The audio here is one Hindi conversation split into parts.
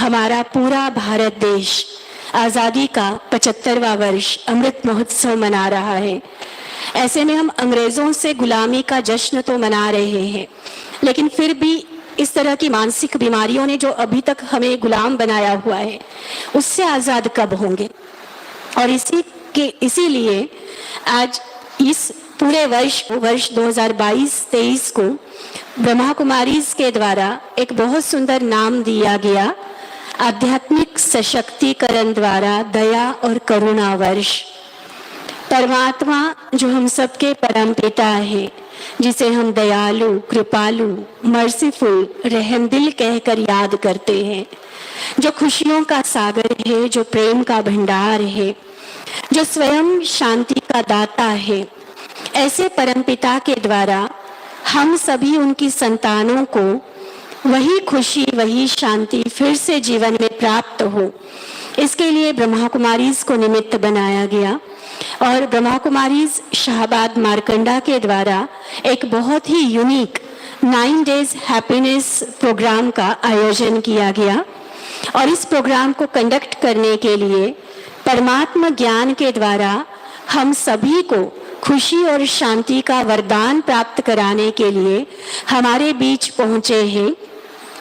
हमारा पूरा भारत देश आज़ादी का 75वां वर्ष अमृत महोत्सव मना रहा है। ऐसे में हम अंग्रेजों से गुलामी का जश्न तो मना रहे हैं, लेकिन फिर भी इस तरह की मानसिक बीमारियों ने जो अभी तक हमें गुलाम बनाया हुआ है, उससे आज़ाद कब होंगे। और इसीलिए आज इस पूरे वर्ष 2022-23 को ब्रह्मा कुमारीज के द्वारा एक बहुत सुंदर नाम दिया गया, आध्यात्मिक सशक्तिकरण द्वारा दया और करुणा वर्ष। परमात्मा जो हम सबके परम पिता है, जिसे हम दयालु, कृपालु, मर्सीफुल, रहमदिल कहकर याद करते हैं, जो खुशियों का सागर है, जो प्रेम का भंडार है, जो स्वयं शांति का दाता है, ऐसे परमपिता के द्वारा हम सभी उनकी संतानों को वही खुशी, वही शांति फिर से जीवन में प्राप्त हो, इसके लिए ब्रह्मा कुमारीज को निमित्त बनाया गया। और ब्रह्मा कुमारीज शाहबाद मार्कंडा के द्वारा एक बहुत ही यूनिक 9 डेज हैप्पीनेस प्रोग्राम का आयोजन किया गया। और इस प्रोग्राम को कंडक्ट करने के लिए परमात्मा ज्ञान के द्वारा हम सभी को खुशी और शांति का वरदान प्राप्त कराने के लिए हमारे बीच पहुंचे हैं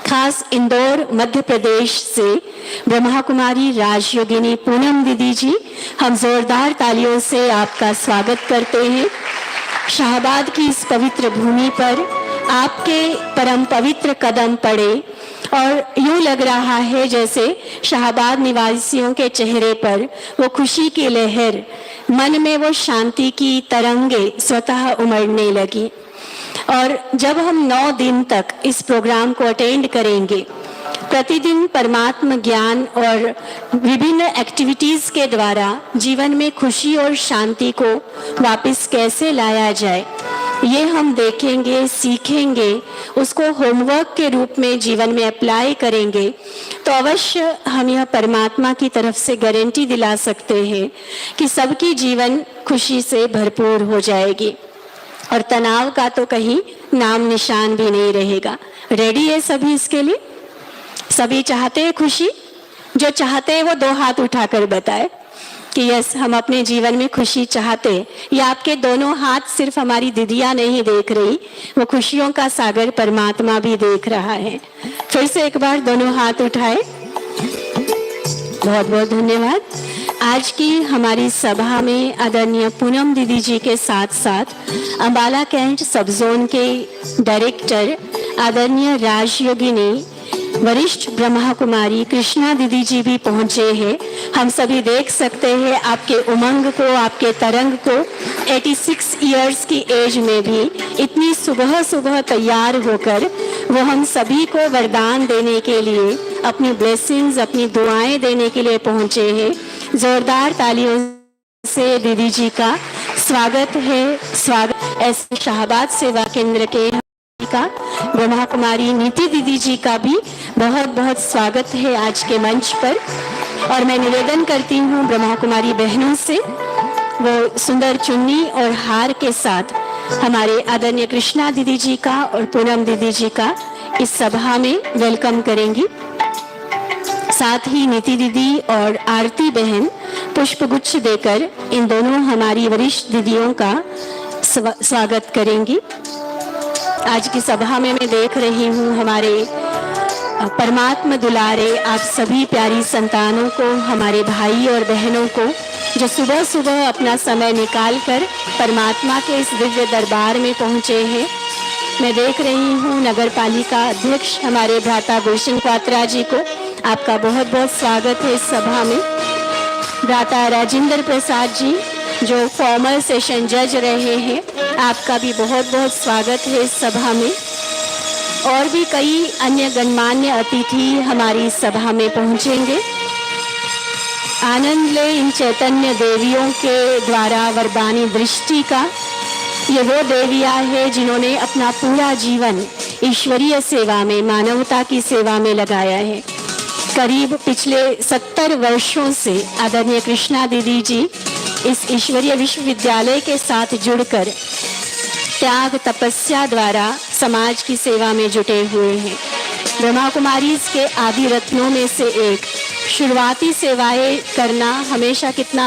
खास इंदौर मध्य प्रदेश से ब्रह्मा कुमारी राजयोगिनी पूनम दीदी जी। हम जोरदार तालियों से आपका स्वागत करते हैं। शाहबाद की इस पवित्र भूमि पर आपके परम पवित्र कदम पड़े और यूं लग रहा है जैसे शाहबाद निवासियों के चेहरे पर वो खुशी की लहर, मन में वो शांति की तरंगे स्वतः उमड़ने लगी। और जब हम 9 दिन तक इस प्रोग्राम को अटेंड करेंगे, प्रतिदिन परमात्मा ज्ञान और विभिन्न एक्टिविटीज के द्वारा जीवन में खुशी और शांति को वापस कैसे लाया जाए, ये हम देखेंगे, सीखेंगे, उसको होमवर्क के रूप में जीवन में अप्लाई करेंगे, तो अवश्य हम यह परमात्मा की तरफ से गारंटी दिला सकते हैं कि सबकी जीवन खुशी से भरपूर हो जाएगी और तनाव का तो कहीं नाम निशान भी नहीं रहेगा। रेडी है सभी इसके लिए? सभी चाहते हैं खुशी? जो चाहते हैं वो 2 हाथ उठाकर बताए कि यस, हम अपने जीवन में खुशी चाहते हैं। या आपके दोनों हाथ सिर्फ हमारी दीदियां नहीं देख रही, वो खुशियों का सागर परमात्मा भी देख रहा है। फिर से एक बार दोनों हाथ उठाए। बहुत बहुत धन्यवाद। आज की हमारी सभा में आदरणीय पूनम दीदी जी के साथ साथ अंबाला कैंट सब जोन के डायरेक्टर आदरणीय राजयोगिनी वरिष्ठ ब्रह्मा कुमारी कृष्णा दीदी जी भी पहुंचे हैं। हम सभी देख सकते हैं आपके उमंग को, आपके तरंग को। 86 इयर्स की एज में भी इतनी सुबह सुबह तैयार होकर वो हम सभी को वरदान देने के लिए, अपनी ब्लेसिंग्स, अपनी दुआएं देने के लिए पहुंचे हैं। जोरदार तालियों से दीदी जी का स्वागत है। स्वागत ऐसे शाहबाद सेवा केंद्र के का ब्रह्मा कुमारी नीति दीदी जी का भी बहुत बहुत स्वागत है आज के मंच पर। और मैं निवेदन करती हूँ ब्रह्मा कुमारी बहनों से वो सुंदर चुन्नी और हार के साथ हमारे आदरणीय कृष्णा दीदी जी का और पूनम दीदी जी का इस सभा में वेलकम करेंगी। साथ ही नीति दीदी और आरती बहन पुष्पगुच्छ देकर इन दोनों हमारी वरिष्ठ दीदियों का स्वागत करेंगी। आज की सभा में मैं देख रही हूँ हमारे परमात्मा दुलारे आप सभी प्यारी संतानों को, हमारे भाई और बहनों को जो सुबह सुबह अपना समय निकालकर परमात्मा के इस दिव्य दरबार में पहुँचे हैं। मैं देख रही हूँ नगर पालिका अध्यक्ष हमारे भ्राता गुलशन क्वात्रा जी को, आपका बहुत बहुत स्वागत है इस सभा में। भ्राता राजेंद्र प्रसाद जी जो फॉर्मल सेशन जज रहे हैं, आपका भी बहुत बहुत स्वागत है इस सभा में। और भी कई अन्य गणमान्य अतिथि हमारी सभा में पहुंचेंगे। आनंद ले इन चैतन्य देवियों के द्वारा वरदानी दृष्टि का। ये वो देवियां है जिन्होंने अपना पूरा जीवन ईश्वरीय सेवा में, मानवता की सेवा में लगाया है। करीब पिछले 70 वर्षों से आदरणीय कृष्णा दीदी जी इस ईश्वरीय विश्वविद्यालय के साथ जुड़कर त्याग तपस्या द्वारा समाज की सेवा में जुटे हुए हैं। ब्रह्मा कुमारीज के आदि रत्नों में से एक। शुरुआती सेवाएं करना हमेशा कितना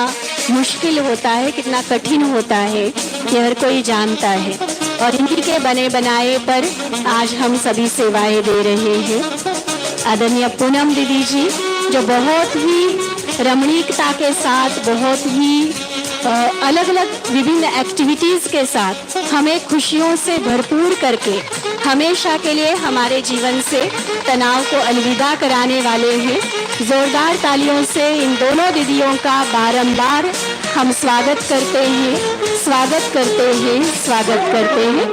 मुश्किल होता है, कितना कठिन होता है, ये हर कोई जानता है। और इन्हीं के बने बनाए पर आज हम सभी सेवाएं दे रहे हैं। आदरणीय पूनम दीदी जी जो बहुत ही रमणीकता के साथ, बहुत ही अलग अलग विभिन्न एक्टिविटीज़ के साथ हमें खुशियों से भरपूर करके हमेशा के लिए हमारे जीवन से तनाव को अलविदा कराने वाले हैं। जोरदार तालियों से इन दोनों दीदियों का बारंबार हम स्वागत करते हैं, स्वागत करते हैं, स्वागत करते हैं।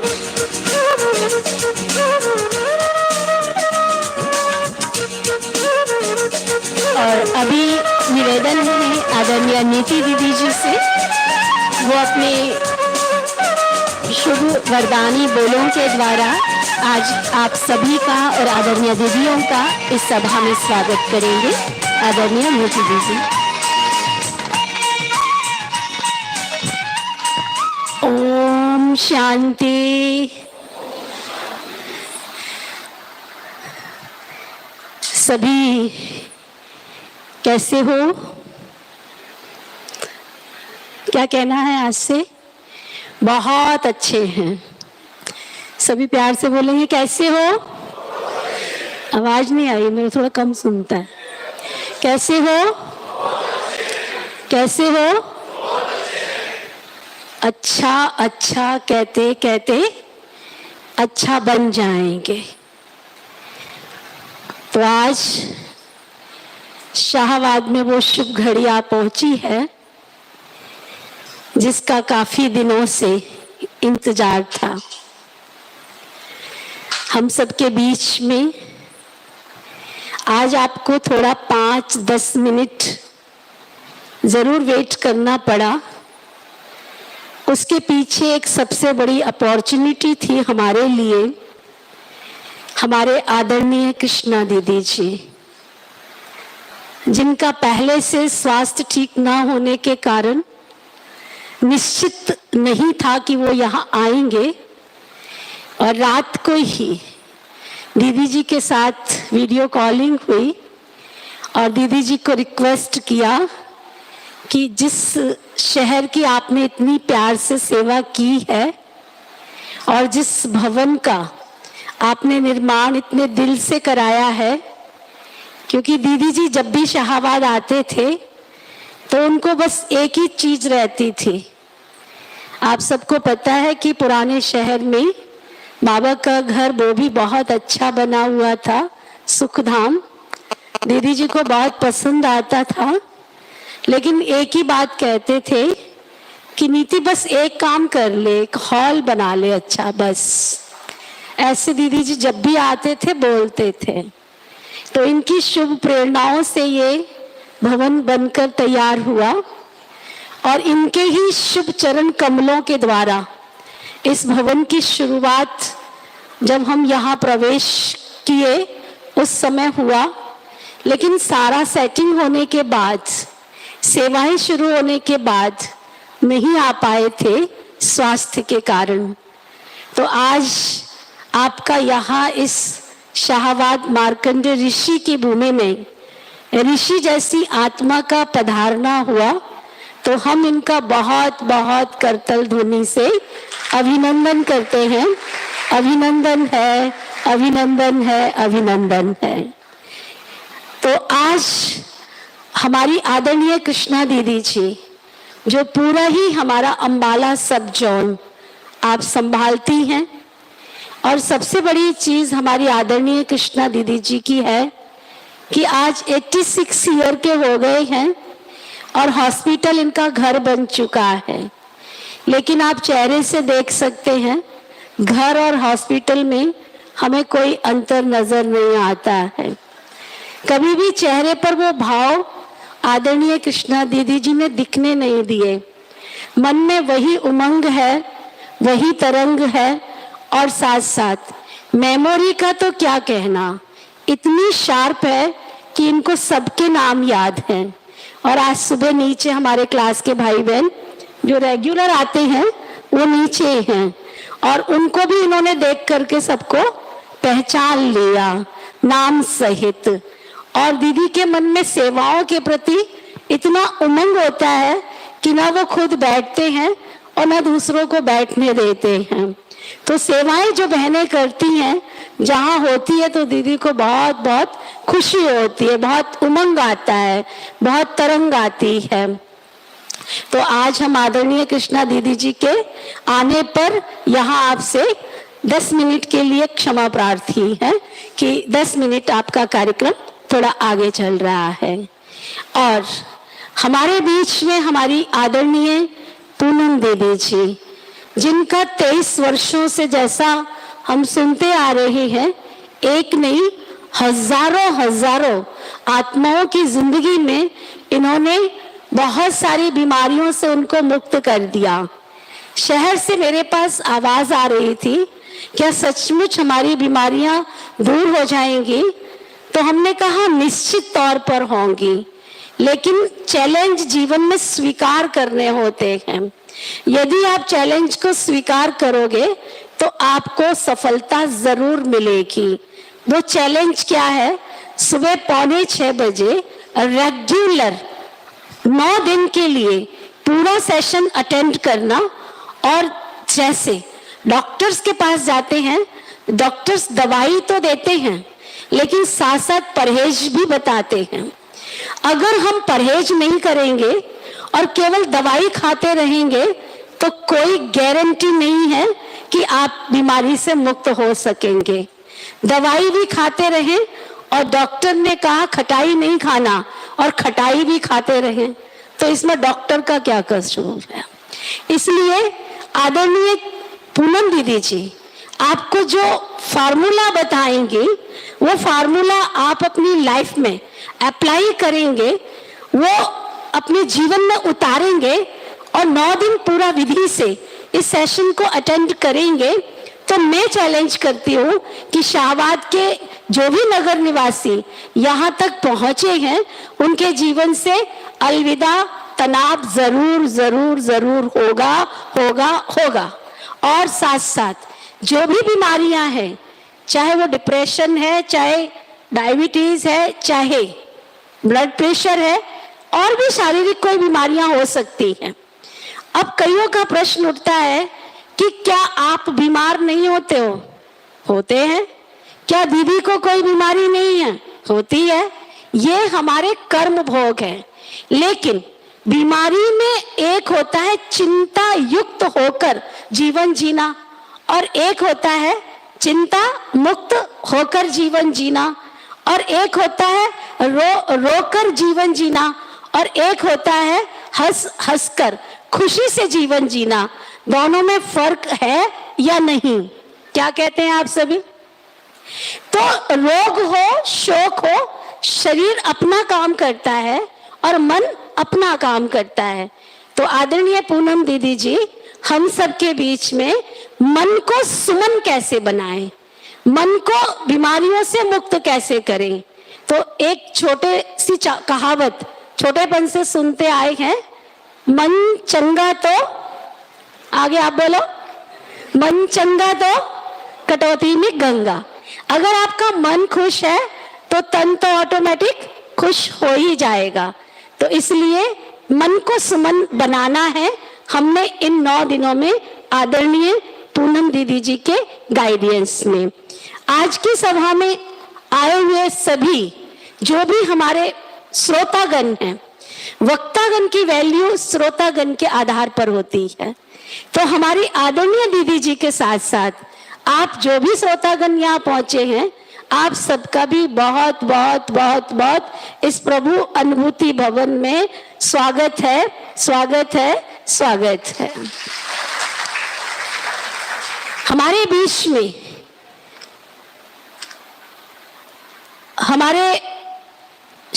और अभी निवेदन है आदरणीय नीति दीदी जी से, वो अपने शुभ वरदानी बोलों के द्वारा आज आप सभी का और आदरणीय दीदियों का इस सभा में स्वागत करेंगे। आदरणीय नीति दीदी। ओम शांति। सभी कैसे हो? क्या कहना है आज से? बहुत अच्छे हैं। सभी प्यार से बोलेंगे कैसे हो? आवाज नहीं आई, मेरा थोड़ा कम सुनता है। कैसे हो? कैसे हो? अच्छा अच्छा कहते कहते अच्छा बन जाएंगे। तो आज शाहबाद में वो शुभ घड़ी आ पहुंची है जिसका काफी दिनों से इंतजार था। हम सबके बीच में आज आपको थोड़ा 5-10 मिनट जरूर वेट करना पड़ा। उसके पीछे एक सबसे बड़ी अपॉर्चुनिटी थी हमारे लिए, हमारे आदरणीय कृष्णा दीदी जी, जिनका पहले से स्वास्थ्य ठीक ना होने के कारण निश्चित नहीं था कि वो यहाँ आएंगे। और रात को ही दीदी जी के साथ वीडियो कॉलिंग हुई और दीदी जी को रिक्वेस्ट किया कि जिस शहर की आपने इतनी प्यार से सेवा की है और जिस भवन का आपने निर्माण इतने दिल से कराया है, क्योंकि दीदी जी जब भी शाहबाद आते थे तो उनको बस एक ही चीज रहती थी। आप सबको पता है कि पुराने शहर में बाबा का घर वो भी बहुत अच्छा बना हुआ था, सुखधाम। दीदी जी को बहुत पसंद आता था, लेकिन एक ही बात कहते थे कि नीति बस एक काम कर ले, एक हॉल बना ले अच्छा, बस। ऐसे दीदी जी जब भी आते थे बोलते थे। तो इनकी शुभ प्रेरणाओं से ये भवन बनकर तैयार हुआ और इनके ही शुभ चरण कमलों के द्वारा इस भवन की शुरुआत जब हम यहाँ प्रवेश किए उस समय हुआ। लेकिन सारा सेटिंग होने के बाद, सेवाएं शुरू होने के बाद नहीं आ पाए थे स्वास्थ्य के कारण। तो आज आपका यहाँ इस शाहबाद मार्कंडेय ऋषि की भूमि में ऋषि जैसी आत्मा का पधारना हुआ, तो हम इनका बहुत बहुत करतल ध्वनि से अभिनंदन करते हैं। अभिनंदन है, अभिनंदन है, अभिनंदन है। तो आज हमारी आदरणीय कृष्णा दीदी जी, जो पूरा ही हमारा अंबाला सब जोन आप संभालती हैं, और सबसे बड़ी चीज हमारी आदरणीय कृष्णा दीदी जी की है कि आज 86 ईयर के हो गए हैं और हॉस्पिटल इनका घर बन चुका है। लेकिन आप चेहरे से देख सकते हैं घर और हॉस्पिटल में हमें कोई अंतर नजर नहीं आता है। कभी भी चेहरे पर वो भाव आदरणीय कृष्णा दीदी जी ने दिखने नहीं दिए। मन में वही उमंग है, वही तरंग है, और साथ साथ मेमोरी का तो क्या कहना, इतनी शार्प है कि इनको सबके नाम याद हैं। और आज सुबह नीचे हमारे क्लास के भाई बहन जो रेगुलर आते हैं वो नीचे हैं, और उनको भी इन्होंने देख करके सबको पहचान लिया। नाम सहित। और दीदी के मन में सेवाओं के प्रति इतना उमंग होता है कि ना वो खुद बैठते हैं और ना दूसरों को बैठने देते हैं। तो सेवाएं जो बहनें करती हैं जहाँ होती है तो दीदी को बहुत बहुत खुशी होती है, बहुत उमंग आता है, बहुत तरंग आती है। तो आज हम आदरणीय कृष्णा दीदी जी के आने पर यहाँ आपसे 10 मिनट के लिए क्षमा प्रार्थी है कि 10 मिनट आपका कार्यक्रम थोड़ा आगे चल रहा है। और हमारे बीच में हमारी आदरणीय पूनम दीदी जी, जिनका 23 वर्षों से जैसा हम सुनते आ रहे हैं, एक नहीं हजारों आत्माओं की जिंदगी में इन्होंने बहुत सारी बीमारियों से उनको मुक्त कर दिया। शहर से मेरे पास आवाज आ रही थी, क्या सचमुच हमारी बीमारियां दूर हो जाएंगी? तो हमने कहा निश्चित तौर पर होंगी, लेकिन चैलेंज जीवन में स्वीकार करने होते हैं। यदि आप चैलेंज को स्वीकार करोगे तो आपको सफलता जरूर मिलेगी। वो चैलेंज क्या है? सुबह 5:45 बजे रेगुलर 9 दिन के लिए पूरा सेशन अटेंड करना। और जैसे डॉक्टर्स के पास जाते हैं, डॉक्टर्स दवाई तो देते हैं लेकिन साथ साथ परहेज भी बताते हैं। अगर हम परहेज नहीं करेंगे और केवल दवाई खाते रहेंगे तो कोई गारंटी नहीं है कि आप बीमारी से मुक्त हो सकेंगे। दवाई भी खाते रहें और डॉक्टर ने कहा खटाई नहीं खाना और खटाई भी खाते रहें, तो इसमें डॉक्टर का क्या कसूर है? इसलिए आदरणीय पूनम दीदी जी आपको जो फार्मूला बताएंगे वो फार्मूला आप अपनी लाइफ में अप्लाई करेंगे, वो अपने जीवन में उतारेंगे और 9 दिन पूरा विधि से इस सेशन को अटेंड करेंगे। तो मैं चैलेंज करती हूँ कि शाहबाद के जो भी नगर निवासी यहाँ तक पहुंचे हैं उनके जीवन से अलविदा तनाव जरूर जरूर जरूर होगा होगा होगा। और साथ साथ जो भी बीमारियां हैं, चाहे वो डिप्रेशन है, चाहे डायबिटीज है, चाहे ब्लड प्रेशर है, और भी शारीरिक कोई बीमारियां हो सकती हैं। अब कईयों का प्रश्न उठता है कि क्या आप बीमार नहीं होते हो? होते हैं। क्या दीदी को कोई बीमारी नहीं है? होती है। ये हमारे कर्म भोग है। लेकिन बीमारी में एक होता है चिंता युक्त होकर जीवन जीना और एक होता है चिंता मुक्त होकर जीवन जीना और एक होता है रोकर जीवन जीना और एक होता है हंसकर खुशी से जीवन जीना। दोनों में फर्क है या नहीं? क्या कहते हैं आप सभी? तो रोग हो, शोक हो, शरीर अपना काम करता है और मन अपना काम करता है। तो आदरणीय पूनम दीदी जी हम सबके बीच में मन को सुमन कैसे बनाएं, मन को बीमारियों से मुक्त कैसे करें? तो एक छोटे सी कहावत छोटेपन से सुनते आए हैं, मन चंगा तो, आगे आप बोलो, मन चंगा तो कटौती में गंगा। अगर आपका मन खुश है तो तन तो ऑटोमेटिक खुश हो ही जाएगा। तो इसलिए मन को सुमन बनाना है। हमने इन 9 दिनों में आदरणीय पूनम दीदी जी के गाइडेंस में आज की सभा में आए हुए सभी जो भी हमारे श्रोतागण हैं, वक्तागण की वैल्यू श्रोतागण के आधार पर होती है। तो हमारी आदरणीय दीदी जी के साथ साथ आप जो भी श्रोतागण यहाँ पहुंचे हैं, आप सबका भी बहुत बहुत बहुत बहुत इस प्रभु अनुभूति भवन में स्वागत है, स्वागत है, स्वागत है। हमारे बीच में हमारे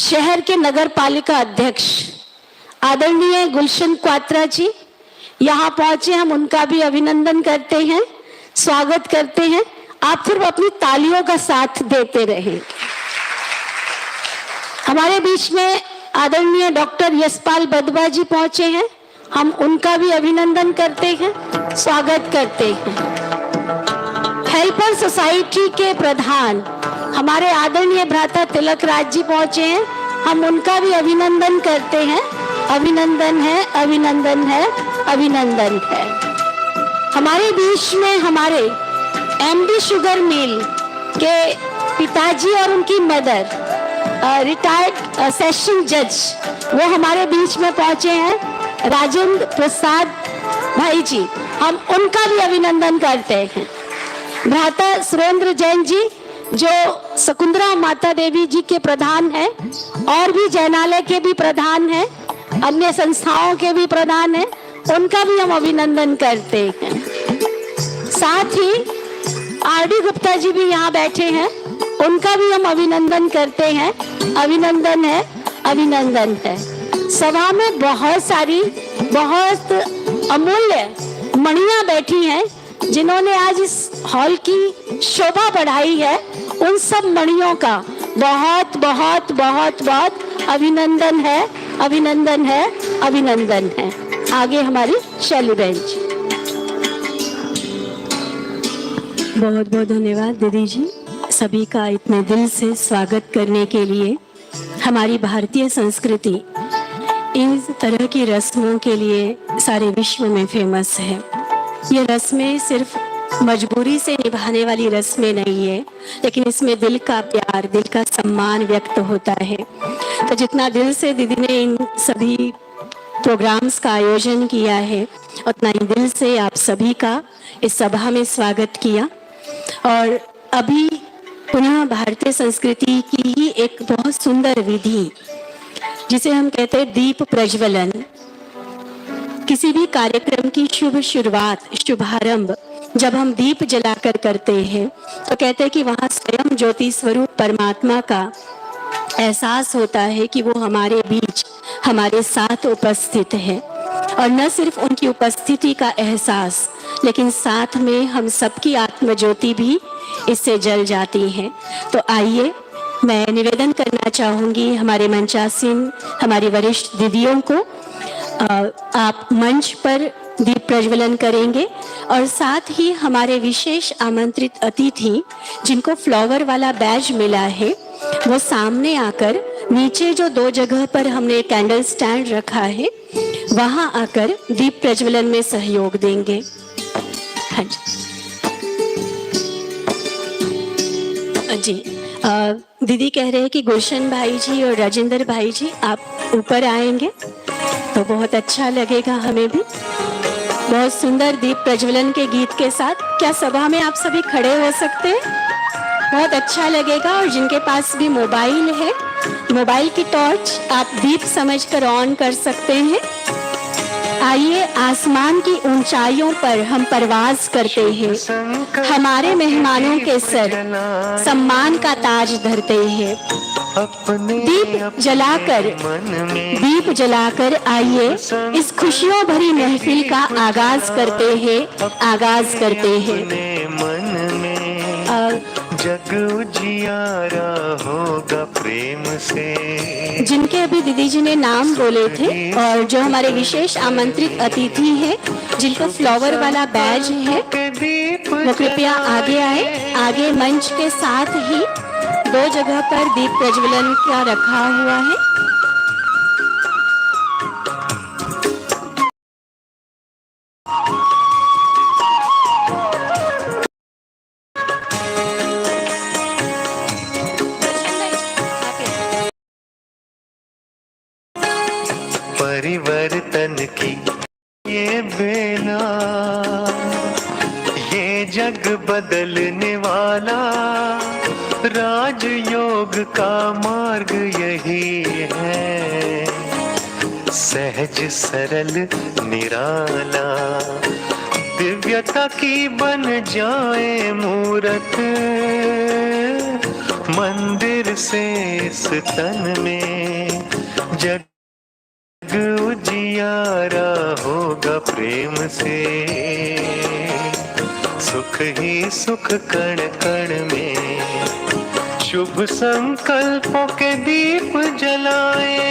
शहर के नगर पालिका अध्यक्ष आदरणीय गुलशन क्वात्रा जी यहाँ पहुंचे, हम उनका भी अभिनंदन करते हैं, स्वागत करते हैं। आप सिर्फ अपनी तालियों का साथ देते रहें। हमारे बीच में आदरणीय डॉक्टर यशपाल बदवा जी पहुंचे हैं, हम उनका भी अभिनंदन करते हैं, स्वागत करते हैं। हेल्पर सोसाइटी के प्रधान हमारे आदरणीय भ्राता तिलक राज जी पहुंचे हैं, हम उनका भी अभिनंदन करते हैं। अभिनंदन है, अभिनंदन है, अभिनंदन है। हमारे बीच में हमारे एमडी शुगर मिल के पिताजी और उनकी मदर रिटायर्ड सेशन जज वो हमारे बीच में पहुंचे हैं, राजेंद्र प्रसाद भाई जी, हम उनका भी अभिनंदन करते हैं। भ्राता सुरेंद्र जैन जी जो शकुंतला माता देवी जी के प्रधान हैं और भी जैनालय के भी प्रधान हैं, अन्य संस्थाओं के भी प्रधान हैं, उनका भी हम अभिनंदन करते हैं। साथ ही आरडी गुप्ता जी भी यहाँ बैठे हैं, उनका भी हम अभिनंदन करते हैं। अभिनंदन है, अभिनंदन है। सभा में बहुत सारी बहुत अमूल्य मणियां बैठी हैं जिन्होंने आज इस हॉल की शोभा बढ़ाई है। उन सब मणियों का बहुत बहुत बहुत बहुत अभिनंदन है, अभिनंदन है, अभिनंदन है। आगे हमारी शैली बहन जी। बहुत बहुत धन्यवाद दीदी जी, सभी का इतने दिल से स्वागत करने के लिए। हमारी भारतीय संस्कृति इन तरह की रस्मों के लिए सारे विश्व में फेमस है। ये रस्में सिर्फ मजबूरी से निभाने वाली रस्में नहीं है, लेकिन इसमें दिल का प्यार, दिल का सम्मान व्यक्त होता है। तो जितना दिल से दीदी ने इन सभी प्रोग्राम्स का आयोजन किया है, उतना ही दिल से आप सभी का इस सभा में स्वागत किया। और अभी पुनः भारतीय संस्कृति की ही एक बहुत सुंदर विधि जिसे हम कहते हैं दीप प्रज्वलन। किसी भी कार्यक्रम की शुभ शुरुआत, शुभारंभ जब हम दीप जलाकर करते हैं तो कहते हैं कि वहाँ स्वयं ज्योति स्वरूप परमात्मा का एहसास होता है कि वो हमारे बीच, हमारे साथ उपस्थित है। और न सिर्फ उनकी उपस्थिति का एहसास, लेकिन साथ में हम सबकी आत्म ज्योति भी इससे जल जाती है। तो आइए मैं निवेदन करना चाहूंगी हमारे मंचासीन हमारी वरिष्ठ दीदियों को, आप मंच पर दीप प्रज्वलन करेंगे और साथ ही हमारे विशेष आमंत्रित अतिथि जिनको फ्लावर वाला बैज मिला है वो सामने आकर नीचे जो 2 जगह पर हमने कैंडल स्टैंड रखा है वहां आकर दीप प्रज्वलन में सहयोग देंगे। हाँ जी दीदी कह रहे हैं कि गुलशन भाई जी और राजेंद्र भाई जी आप ऊपर आएंगे तो बहुत अच्छा लगेगा हमें भी। बहुत सुंदर दीप प्रज्वलन के गीत के साथ क्या सभा में आप सभी खड़े हो सकते हैं? बहुत अच्छा लगेगा। और जिनके पास भी मोबाइल है, मोबाइल की टॉर्च आप दीप समझकर ऑन कर सकते हैं। आइए आसमान की ऊंचाइयों पर हम परवाज करते हैं, हमारे मेहमानों के सर सम्मान का ताज धरते हैं। दीप जलाकर आइए इस खुशियों भरी महफिल का आगाज करते हैं। जग उजियारा होगा प्रेम से। जिनके अभी दीदी जी ने नाम बोले थे और जो हमारे विशेष आमंत्रित अतिथि हैं जिनको फ्लावर वाला बैज है वो कृपया आगे आए। आगे मंच के साथ ही 2 जगह पर दीप प्रज्वलन का रखा हुआ है। परिवर्तन की ये बेला, ये जग बदलने वाला, राजयोग का मार्ग यही है। सहज सरल निराला, दिव्यता की बन जाए मूरत, मंदिर से इस तन में जग उजियारा होगा प्रेम से। सुख ही सुख कण कण में, शुभ संकल्पों के दीप जलाए।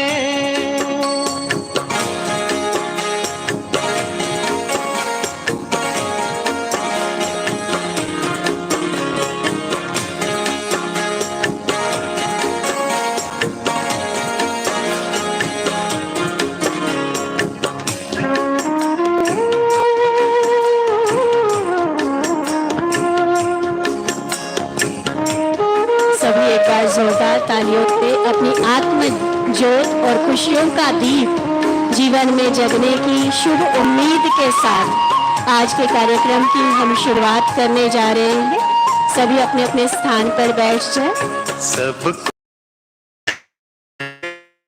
जोरदार तालियों से अपनी आत्म ज्योत और खुशियों का दीप जीवन में जगने की शुभ उम्मीद के साथ आज के कार्यक्रम की हम शुरुआत करने जा रहे हैं। सभी अपने अपने स्थान पर बैठ जाएं। सबको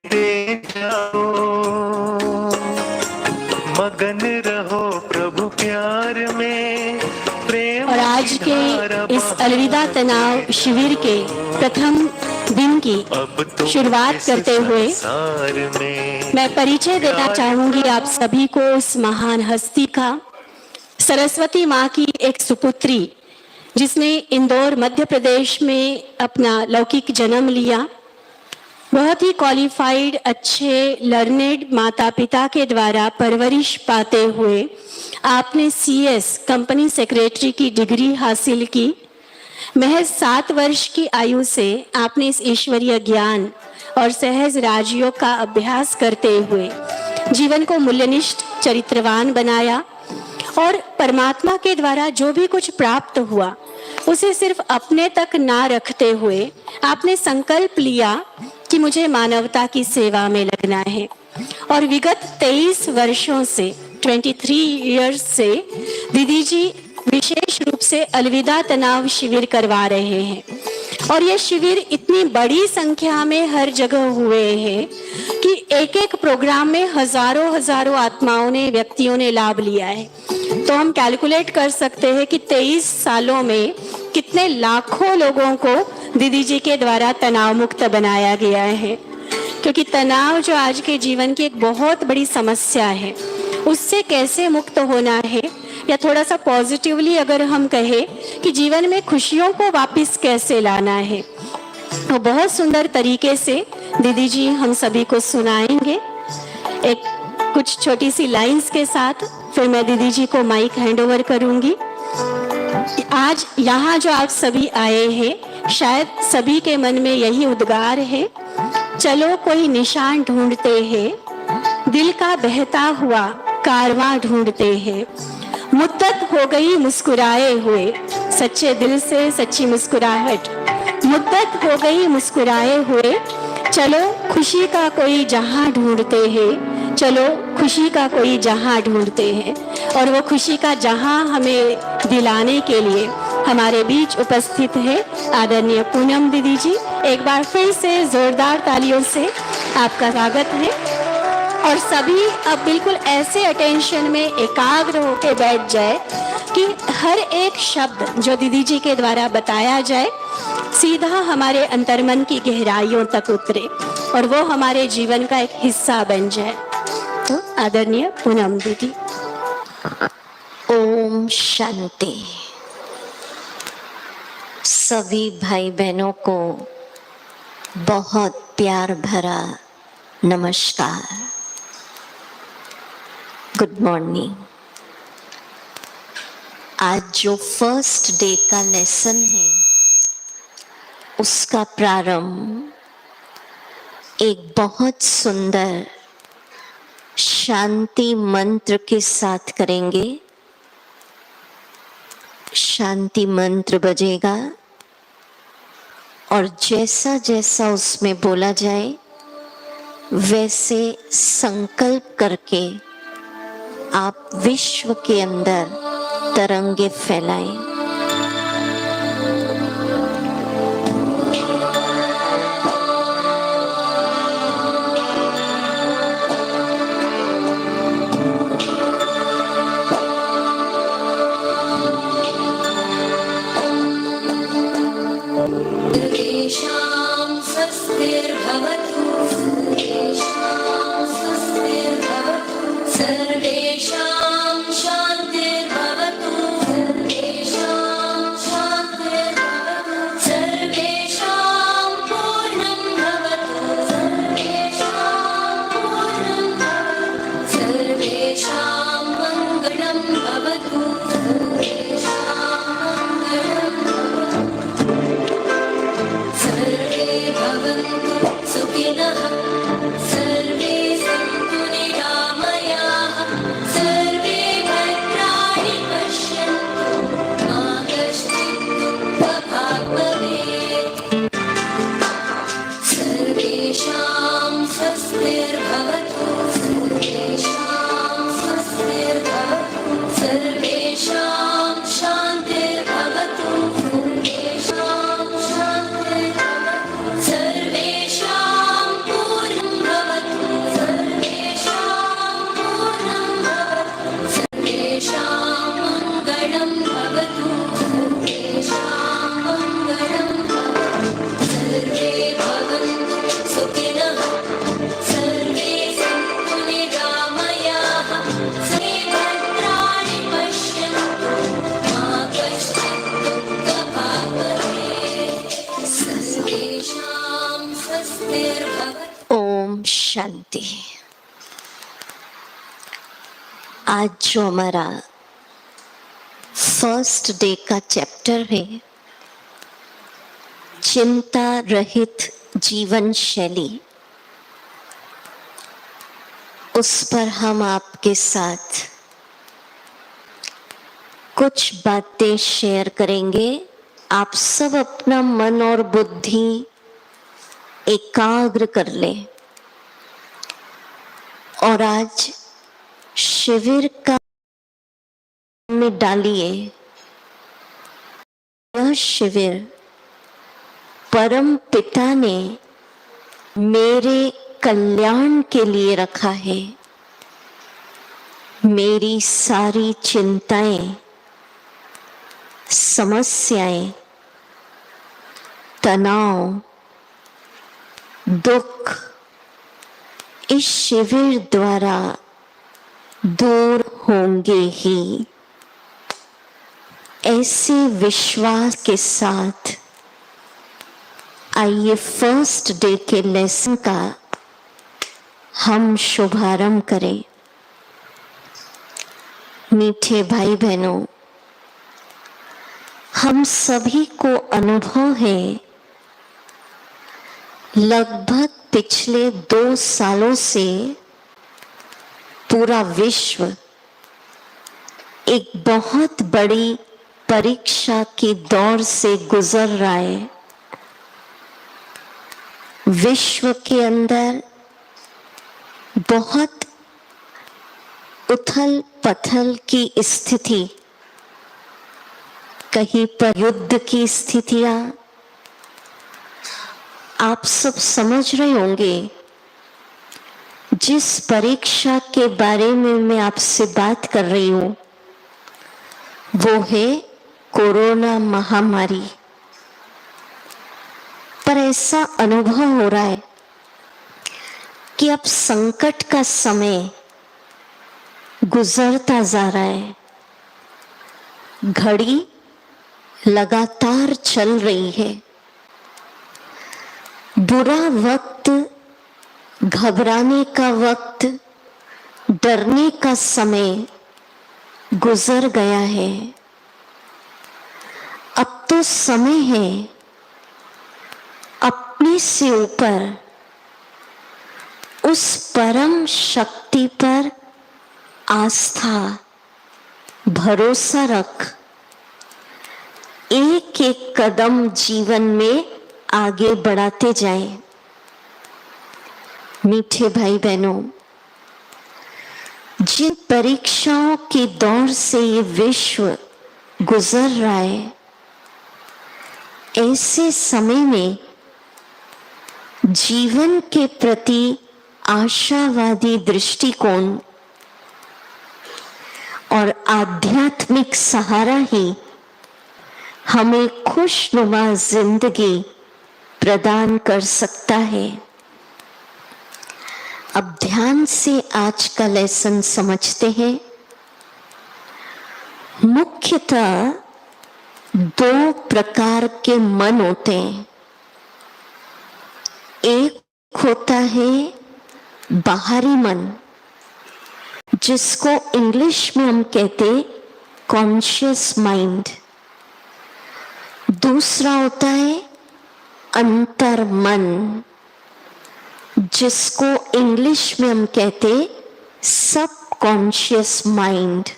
दे जाओ, मगन रहो प्रभु प्यार में, प्रेम और आज के इस अलविदा तनाव शिविर के प्रथम दिन की अब तो शुरुआत इस करते हुए संसार में मैं परिचय देना चाहूंगी आप सभी को उस महान हस्ती का, सरस्वती माँ की एक सुपुत्री जिसने इंदौर मध्य प्रदेश में अपना लौकिक जन्म लिया। बहुत ही क्वालिफाइड, अच्छे लर्नेड माता पिता के द्वारा परवरिश पाते हुए आपने CS कंपनी सेक्रेटरी की डिग्री हासिल की। महज 7 वर्ष की आयु से आपने इस ईश्वरीय ज्ञान और सहज राजयोग का अभ्यास करते हुए जीवन को मूल्यनिष्ठ चरित्रवान बनाया और परमात्मा के द्वारा जो भी कुछ प्राप्त हुआ उसे सिर्फ अपने तक ना रखते हुए आपने संकल्प लिया कि मुझे मानवता की सेवा में लगना है। और विगत 23 वर्षों से 23 इयर्स से दीदी जी विशेष रूप से अलविदा तनाव शिविर करवा रहे हैं और ये शिविर इतनी बड़ी संख्या में हर जगह हुए हैं कि एक एक प्रोग्राम में हजारों आत्माओं ने, व्यक्तियों ने लाभ लिया है। तो हम कैलकुलेट कर सकते हैं कि 23 सालों में कितने लाखों लोगों को दीदी जी के द्वारा तनाव मुक्त बनाया गया है। क्योंकि तनाव जो आज के जीवन की एक बहुत बड़ी समस्या है, उससे कैसे मुक्त होना है, या थोड़ा सा पॉजिटिवली अगर हम कहें कि जीवन में खुशियों को वापस कैसे लाना है, तो बहुत सुंदर तरीके से दीदी जी हम सभी को सुनाएंगे एक कुछ छोटी सी लाइंस के साथ। फिर मैं दीदी जी को माइक हैंड ओवर करूंगी। आज यहाँ जो आप सभी आए हैं, शायद सभी के मन में यही उद्गार है, चलो कोई निशान ढूंढते हैं, दिल का बहता हुआ कारवां ढूंढते हैं, मुद्दत हो गई मुस्कुराए हुए, सच्चे दिल से सच्ची मुस्कुराहट, मुद्दत हो गई मुस्कुराए हुए, चलो खुशी का कोई जहां ढूंढते हैं, चलो खुशी का कोई जहां ढूंढते हैं। और वो खुशी का जहां हमें दिलाने के लिए हमारे बीच उपस्थित है आदरणीय पूनम दीदी जी। एक बार फिर से जोरदार तालियों से आपका स्वागत है। और सभी अब बिल्कुल ऐसे अटेंशन में एकाग्र होकर बैठ जाए कि हर एक शब्द जो दीदी जी के द्वारा बताया जाए सीधा हमारे अंतर्मन की गहराइयों तक उतरे और वो हमारे जीवन का एक हिस्सा बन जाए। तो आदरणीय पूनम दीदी। ओम शांति। सभी भाई बहनों को बहुत प्यार भरा नमस्कार, गुड मॉर्निंग। आज जो फर्स्ट डे का लेसन है उसका प्रारंभ एक बहुत सुंदर शांति मंत्र के साथ करेंगे। शांति मंत्र बजेगा और जैसा जैसा उसमें बोला जाए वैसे संकल्प करके आप विश्व के अंदर तरंगे फैलाएं। सर्वे भवन्तु सुखिनः। शांति। आज जो हमारा फर्स्ट डे का चैप्टर है, चिंता रहित जीवन शैली, उस पर हम आपके साथ कुछ बातें शेयर करेंगे। आप सब अपना मन और बुद्धि एकाग्र कर लें और आज शिविर का में डालिए। यह शिविर परम पिता ने मेरे कल्याण के लिए रखा है। मेरी सारी चिंताएं, समस्याएं, तनाव, दुख इस शिविर द्वारा दूर होंगे ही। ऐसे विश्वास के साथ आइए फर्स्ट डे के लेसन का हम शुभारंभ करें। मीठे भाई बहनों, हम सभी को अनुभव है, लगभग पिछले 2 सालों से पूरा विश्व एक बहुत बड़ी परीक्षा के दौर से गुजर रहा है। विश्व के अंदर बहुत उथल पथल की स्थिति, कहीं पर युद्ध की स्थितियां, आप सब समझ रहे होंगे। जिस परीक्षा के बारे में मैं आपसे बात कर रही हूं वो है कोरोना महामारी। पर ऐसा अनुभव हो रहा है कि अब संकट का समय गुजरता जा रहा है। घड़ी लगातार चल रही है। बुरा वक्त, घबराने का वक्त, डरने का समय गुजर गया है। अब तो समय है अपने से ऊपर उस परम शक्ति पर आस्था, भरोसा रख एक एक कदम जीवन में आगे बढ़ाते जाएं। मीठे भाई बहनों, जिन परीक्षाओं के दौर से ये विश्व गुजर रहा है, ऐसे समय में जीवन के प्रति आशावादी दृष्टिकोण और आध्यात्मिक सहारा ही हमें खुशनुमा जिंदगी प्रदान कर सकता है। अब ध्यान से आज का लेसन समझते हैं। मुख्यतः 2 प्रकार के मन होते हैं। एक होता है बाहरी मन, जिसको इंग्लिश में हम कहते कॉन्शियस माइंड। दूसरा होता है अंतर मन, जिसको इंग्लिश में हम कहते सब कॉन्शियस माइंड।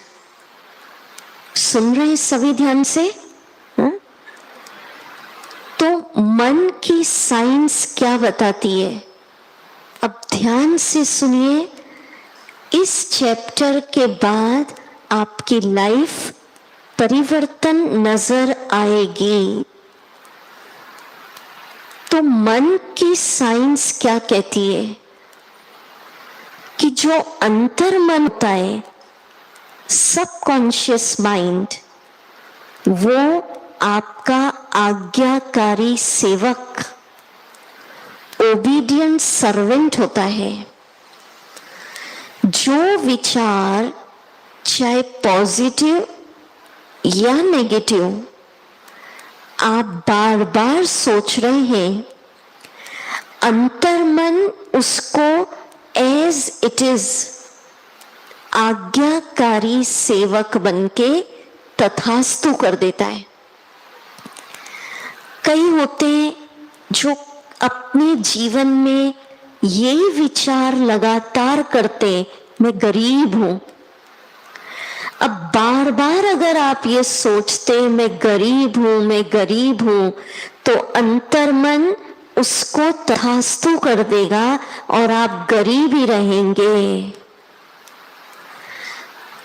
सुन रहे हैं सभी ध्यान से? तो मन की साइंस क्या बताती है? अब ध्यान से सुनिए। इस चैप्टर के बाद आपकी लाइफ परिवर्तन नजर आएगी। तो मन की साइंस क्या कहती है कि जो अंतर मन होता है, सबकॉन्शियस माइंड, वो आपका आज्ञाकारी सेवक, ओबीडियंट सर्वेंट होता है। जो विचार चाहे पॉजिटिव या नेगेटिव आप बार बार सोच रहे हैं, अंतर्मन उसको एज इट इज आज्ञाकारी सेवक बनके तथास्तु कर देता है। कई होते हैं जो अपने जीवन में यही विचार लगातार करते, मैं गरीब हूं। अब बार बार अगर आप ये सोचते मैं गरीब हूं, तो अंतर्मन उसको तथास्तु कर देगा और आप गरीब ही रहेंगे।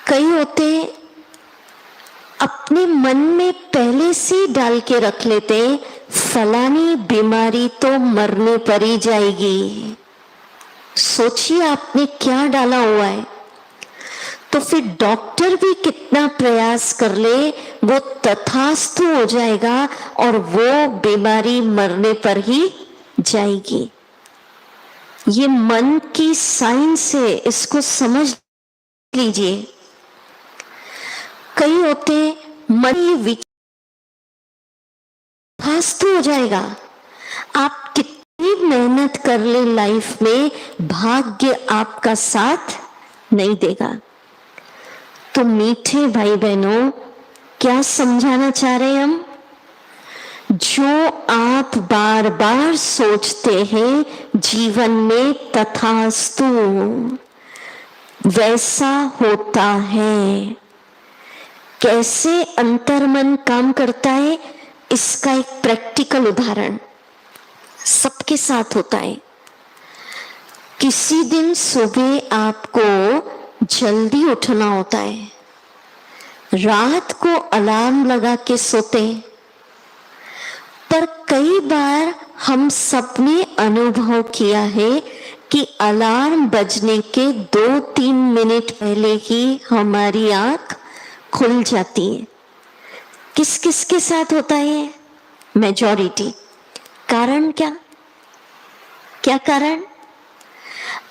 कई होते अपने मन में पहले से डाल के रख लेते, फलानी बीमारी तो मरने पर ही जाएगी। सोचिए आपने क्या डाला हुआ है, तो फिर डॉक्टर भी कितना प्रयास कर ले वो तथास्तु हो जाएगा और वो बीमारी मरने पर ही जाएगी। ये मन की साइंस है, इसको समझ लीजिए। कई होते मन तथास्तु हो जाएगा। आप कितनी मेहनत कर ले लाइफ में, भाग्य आपका साथ नहीं देगा। तो मीठे भाई बहनों, क्या समझाना चाह रहे हैं हम? जो आप बार बार सोचते हैं जीवन में तथास्तु वैसा होता है। कैसे अंतर्मन काम करता है, इसका एक प्रैक्टिकल उदाहरण सबके साथ होता है। किसी दिन सुबह आपको जल्दी उठना होता है, रात को अलार्म लगा के सोते, पर कई बार हम सबने अनुभव किया है कि अलार्म बजने के 2-3 मिनट पहले ही हमारी आंख खुल जाती है। किस किस के साथ होता है? मेजॉरिटी। कारण क्या? क्या कारण?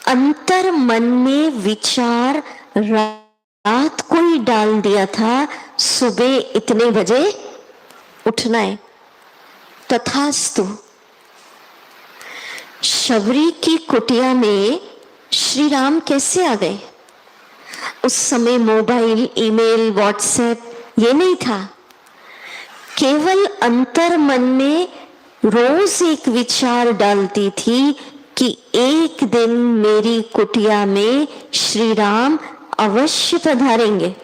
अंतर मन में विचार रात को ही डाल दिया था, सुबह इतने बजे उठना है, तथास्तु। शबरी की कुटिया में श्री राम कैसे आ गए? उस समय मोबाइल, ईमेल, व्हाट्सएप ये नहीं था। केवल अंतर मन में रोज एक विचार डालती थी कि एक दिन मेरी कुटिया में श्री राम अवश्य पधारेंगे,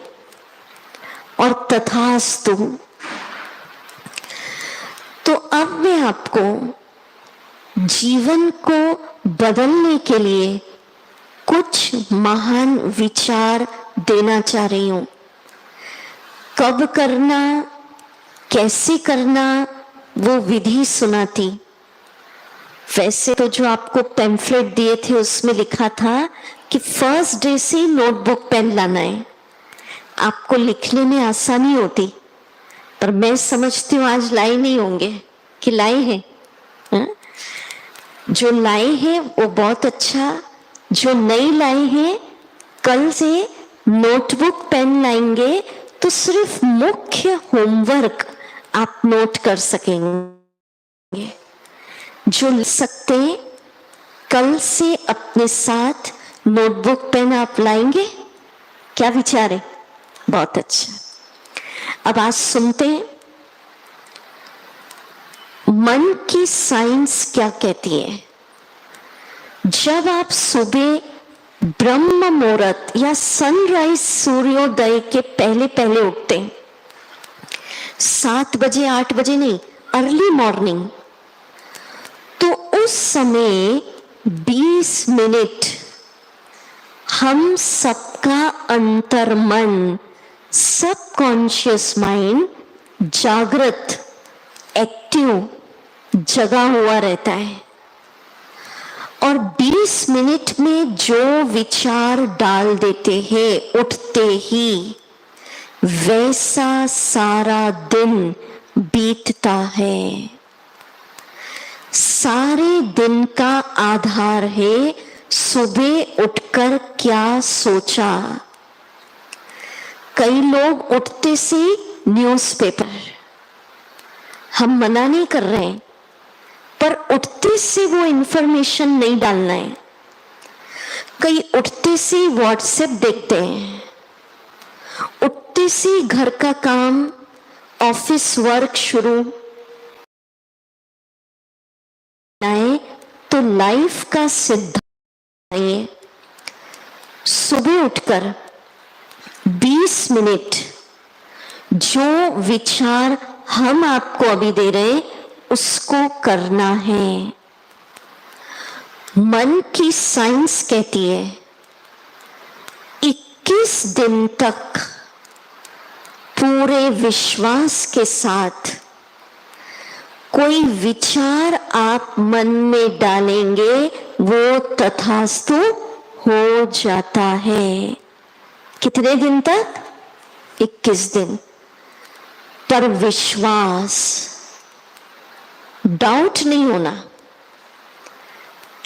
और तथास्तु। तो अब मैं आपको जीवन को बदलने के लिए कुछ महान विचार देना चाह रही हूं। कब करना, कैसे करना, वो विधि सुनाती। वैसे तो जो आपको पैम्फलेट दिए थे उसमें लिखा था कि फर्स्ट डे से नोटबुक पेन लाना है, आपको लिखने में आसानी होती। पर मैं समझती हूँ आज लाए नहीं होंगे कि लाए हैं। जो लाए हैं वो बहुत अच्छा, जो नहीं लाए हैं कल से नोटबुक पेन लाएंगे तो सिर्फ मुख्य होमवर्क आप नोट कर सकेंगे। जो लिख सकते कल से अपने साथ नोटबुक पेन आप लाएंगे? क्या विचार है? बहुत अच्छा। अब आज सुनते हैं मन की साइंस क्या कहती है। जब आप सुबह ब्रह्म मुहूर्त या सनराइज, सूर्योदय के पहले पहले उठते हैं, 7 बजे 8 बजे नहीं, अर्ली मॉर्निंग, तो उस समय 20 मिनट हम सबका अंतर्मन, सबकॉन्शियस माइंड जागृत, एक्टिव, जगा हुआ रहता है। और 20 मिनट में जो विचार डाल देते हैं उठते ही, वैसा सारा दिन बीतता है। सारे दिन का आधार है सुबह उठकर क्या सोचा। कई लोग उठते से न्यूज़पेपर, हम मना नहीं कर रहे हैं, पर उठते से वो इंफॉर्मेशन नहीं डालना है। कई उठते से व्हाट्सएप देखते हैं, उठते से घर का काम, ऑफिस वर्क शुरू आए तो लाइफ का सिद्धांत है, सुबह उठकर 20 मिनट जो विचार हम आपको अभी दे रहे उसको करना है। मन की साइंस कहती है 21 दिन तक पूरे विश्वास के साथ कोई विचार आप मन में डालेंगे वो तथास्तु हो जाता है। कितने दिन तक? 21 दिन। पर विश्वास, डाउट नहीं होना।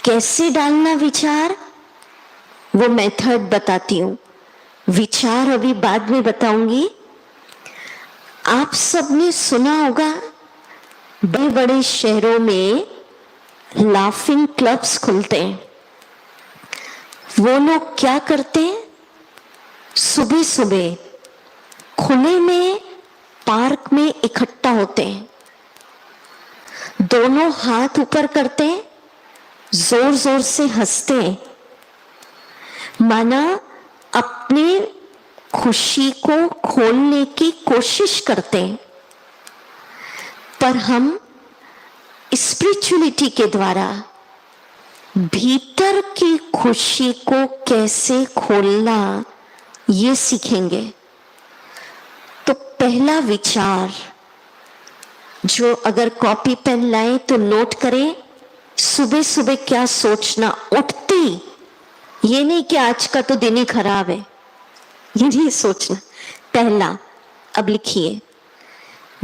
कैसे डालना विचार, वो मेथड बताती हूं। विचार अभी बाद में बताऊंगी। आप सबने सुना होगा बड़े बड़े शहरों में लाफिंग क्लब्स खुलते हैं। वो लोग क्या करते हैं? सुबह सुबह खुले में पार्क में इकट्ठा होते हैं, दोनों हाथ ऊपर करते हैं, जोर जोर से हंसते हैं, माना अपने खुशी को खोलने की कोशिश करते हैं। पर हम स्पिरिचुअलिटी के द्वारा भीतर की खुशी को कैसे खोलना ये सीखेंगे। तो पहला विचार जो, अगर कॉपी पेन लाए तो नोट करें, सुबह सुबह क्या सोचना उठते ही। ये नहीं कि आज का तो दिन ही खराब है, ये नहीं सोचना। पहला, अब लिखिए,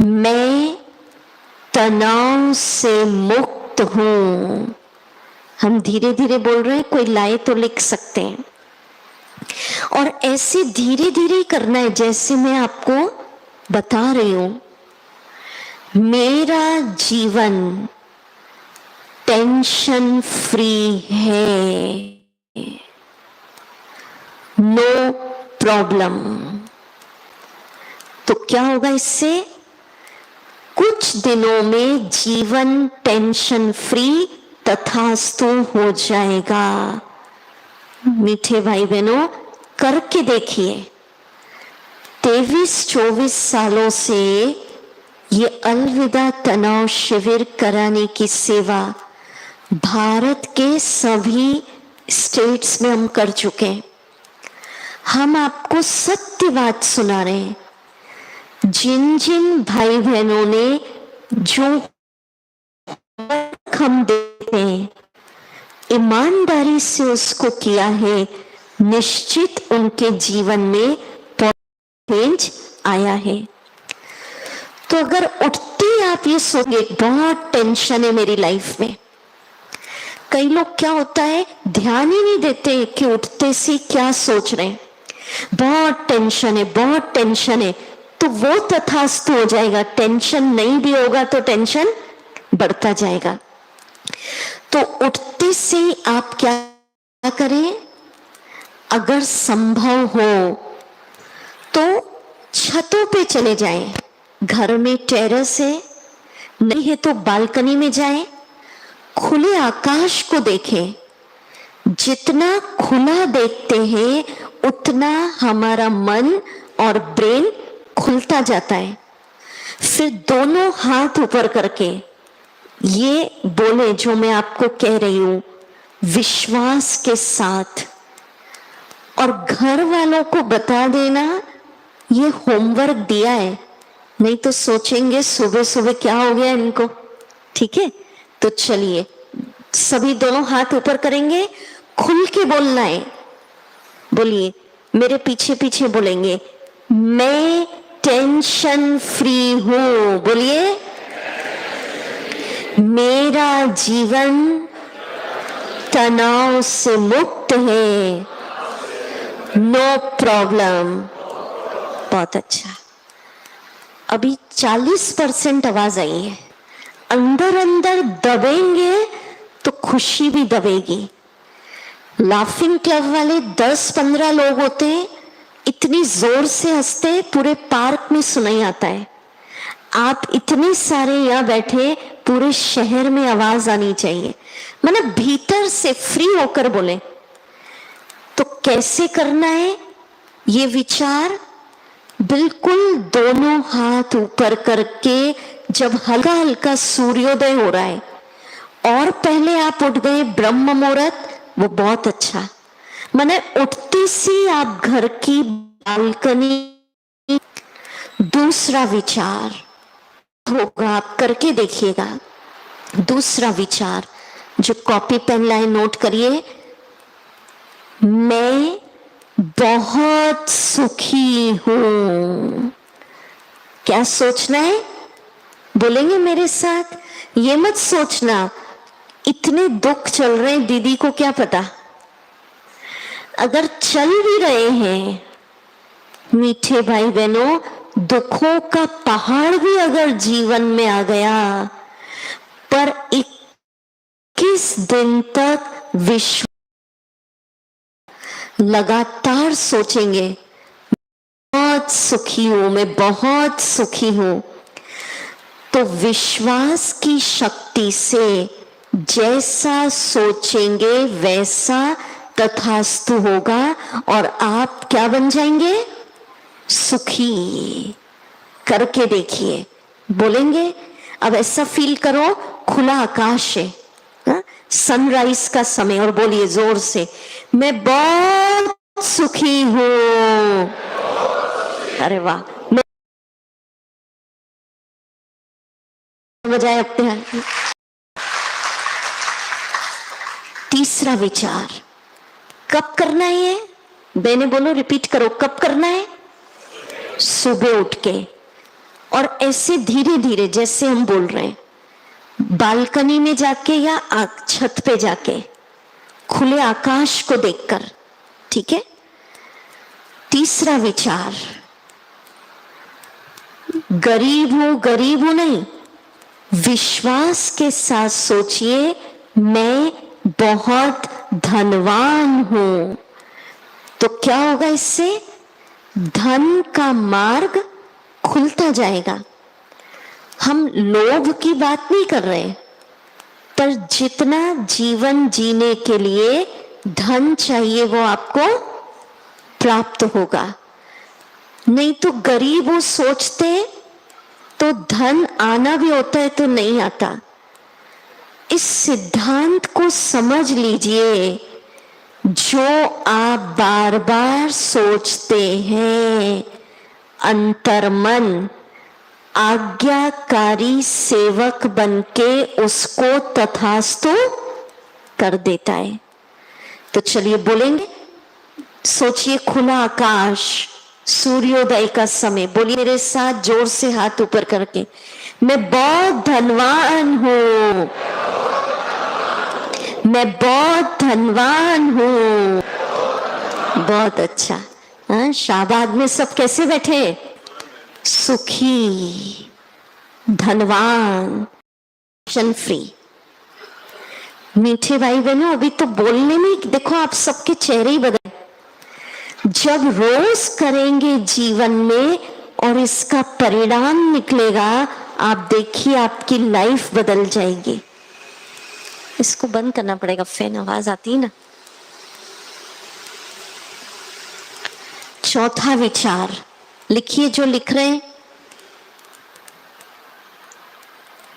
मैं तनाव से मुक्त हूं। हम धीरे धीरे बोल रहे हैं, कोई लाए तो लिख सकते हैं। और ऐसे धीरे धीरे करना है जैसे मैं आपको बता रही हूं। मेरा जीवन टेंशन फ्री है, नो प्रॉब्लम। तो क्या होगा इससे? कुछ दिनों में जीवन टेंशन फ्री तथास्तु हो जाएगा। मीठे भाई बहनों, करके देखिए। 23-24 सालों से ये अलविदा तनाव शिविर कराने की सेवा भारत के सभी स्टेट्स में हम कर चुके हैं। हम आपको सत्य बात सुना रहे हैं। जिन जिन भाई बहनों ने जो हम देते हैं ईमानदारी से उसको किया है, निश्चित उनके जीवन में चेंज आया है। तो अगर उठते आप ये सोचेंगे बहुत टेंशन है मेरी लाइफ में। कई लोग क्या होता है, ध्यान ही नहीं देते कि उठते से क्या सोच रहे हैं। बहुत टेंशन है, बहुत टेंशन है, तो वो तथास्तु हो जाएगा। टेंशन नहीं भी होगा तो टेंशन बढ़ता जाएगा। तो उठते से आप क्या करें? अगर संभव हो तो छतों पे चले जाएं। घर में टेरेस है, नहीं है तो बालकनी में जाएं, खुले आकाश को देखें। जितना खुला देखते हैं उतना हमारा मन और ब्रेन खुलता जाता है। फिर दोनों हाथ ऊपर करके ये बोले जो मैं आपको कह रही हूं, विश्वास के साथ। और घर वालों को बता देना ये होमवर्क दिया है, नहीं तो सोचेंगे सुबह सुबह क्या हो गया इनको। ठीक है, तो चलिए सभी दोनों हाथ ऊपर करेंगे, खुल के बोलना है। बोलिए, मेरे पीछे पीछे बोलेंगे, मैं टेंशन फ्री हूं। बोलिए, मेरा जीवन तनाव से मुक्त है, नो प्रॉब्लम। बहुत अच्छा। अभी 40% आवाज आई है। अंदर अंदर दबेंगे तो खुशी भी दबेगी। लाफिंग क्लब वाले 10-15 लोग होते हैं, इतनी जोर से हंसते हैं पूरे पार्क में सुनाई आता है। आप इतने सारे यहाँ बैठे, पूरे शहर में आवाज आनी चाहिए, मतलब भीतर से फ्री होकर बोले। तो कैसे करना है ये विचार? बिल्कुल दोनों हाथ ऊपर करके, जब हल्का हल्का सूर्योदय हो रहा है और पहले आप उठ गए ब्रह्म मुहूर्त, वो बहुत अच्छा। माने उठते से आप घर की बालकनी, दूसरा विचार होगा, आप करके देखिएगा। दूसरा विचार, जो कॉपी पेन लाए नोट करिए, मैं बहुत सुखी हूं। क्या सोचना है? बोलेंगे मेरे साथ? ये मत सोचना इतने दुख चल रहे हैं, दीदी को क्या पता। अगर चल भी रहे हैं मीठे भाई बहनों, दुखों का पहाड़ भी अगर जीवन में आ गया, पर 21 दिन तक विश्व लगातार सोचेंगे बहुत सुखी हूं, मैं बहुत सुखी हूं। तो विश्वास की शक्ति से जैसा सोचेंगे वैसा तथास्तु होगा और आप क्या बन जाएंगे? सुखी। करके देखिए। बोलेंगे अब ऐसा फील करो खुला आकाश है, सनराइज का समय, और बोलिए जोर से, मैं बहुत सुखी हूं। अरे वाह, मैं बजाय अपने हाथ। तीसरा विचार, कब करना है ये? बेने बोलो, रिपीट करो, कब करना है? सुबह उठ के, और ऐसे धीरे धीरे जैसे हम बोल रहे हैं, बालकनी में जाके या छत पे जाके, खुले आकाश को देखकर। ठीक है। तीसरा विचार, गरीब हूं नहीं, विश्वास के साथ सोचिए मैं बहुत धनवान हूं। तो क्या होगा इससे? धन का मार्ग खुलता जाएगा। हम लोभ की बात नहीं कर रहे, पर जितना जीवन जीने के लिए धन चाहिए वो आपको प्राप्त होगा। नहीं तो गरीब हो सोचते तो धन आना भी होता है तो नहीं आता। इस सिद्धांत को समझ लीजिए, जो आप बार बार सोचते हैं, अंतर्मन आज्ञाकारी सेवक बनके उसको तथास्तु कर देता है। तो चलिए बोलेंगे, सोचिए खुला आकाश, सूर्योदय का समय, बोलिए मेरे साथ जोर से हाथ ऊपर करके, मैं बहुत धनवान हूं, मैं बहुत धनवान हूं। बहुत अच्छा। हाँ, शाहबाद में सब कैसे बैठे? सुखी, धनवान, टेंशन फ्री। मीठे भाई बहनों, अभी तो बोलने में देखो आप सबके चेहरे ही बदले। जब रोज करेंगे जीवन में और इसका परिणाम निकलेगा, आप देखिए आपकी लाइफ बदल जाएगी। इसको बंद करना पड़ेगा, फैन आवाज आती है ना। चौथा विचार लिखिए, जो लिख रहे हैं,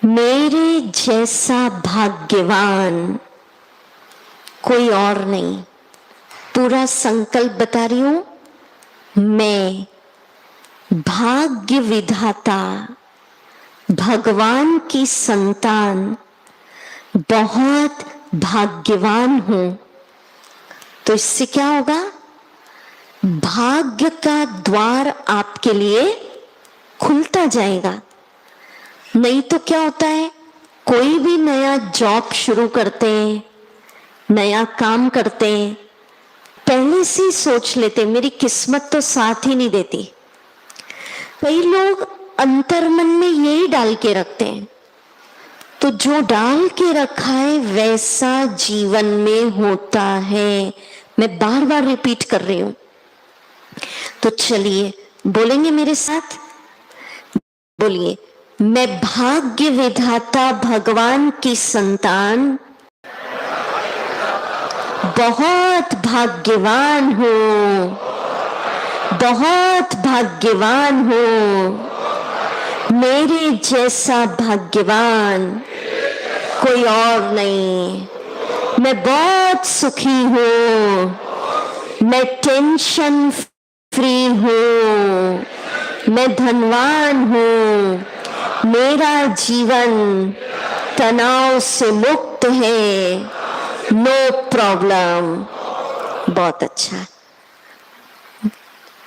मेरे जैसा भाग्यवान कोई और नहीं। पूरा संकल्प बता रही हूं, मैं भाग्य विधाता भगवान की संतान बहुत भाग्यवान हूं। तो इससे क्या होगा? भाग्य का द्वार आपके लिए खुलता जाएगा। नहीं तो क्या होता है, कोई भी नया जॉब शुरू करते हैं, नया काम करते हैं, पहले से ही सोच लेते मेरी किस्मत तो साथ ही नहीं देती। कई लोग अंतर्मन में यही डाल के रखते हैं, तो जो डाल के रखा है वैसा जीवन में होता है। मैं बार बार रिपीट कर रही हूं। तो चलिए बोलेंगे मेरे साथ, बोलिए, मैं भाग्य विधाता भगवान की संतान बहुत भाग्यवान हूं, बहुत भाग्यवान हूं। मेरे जैसा भाग्यवान कोई और नहीं। मैं बहुत सुखी हूं, मैं टेंशन फ्री हूं, मैं धनवान हूं, मेरा जीवन तनाव से मुक्त है, नो प्रॉब्लम। बहुत अच्छा।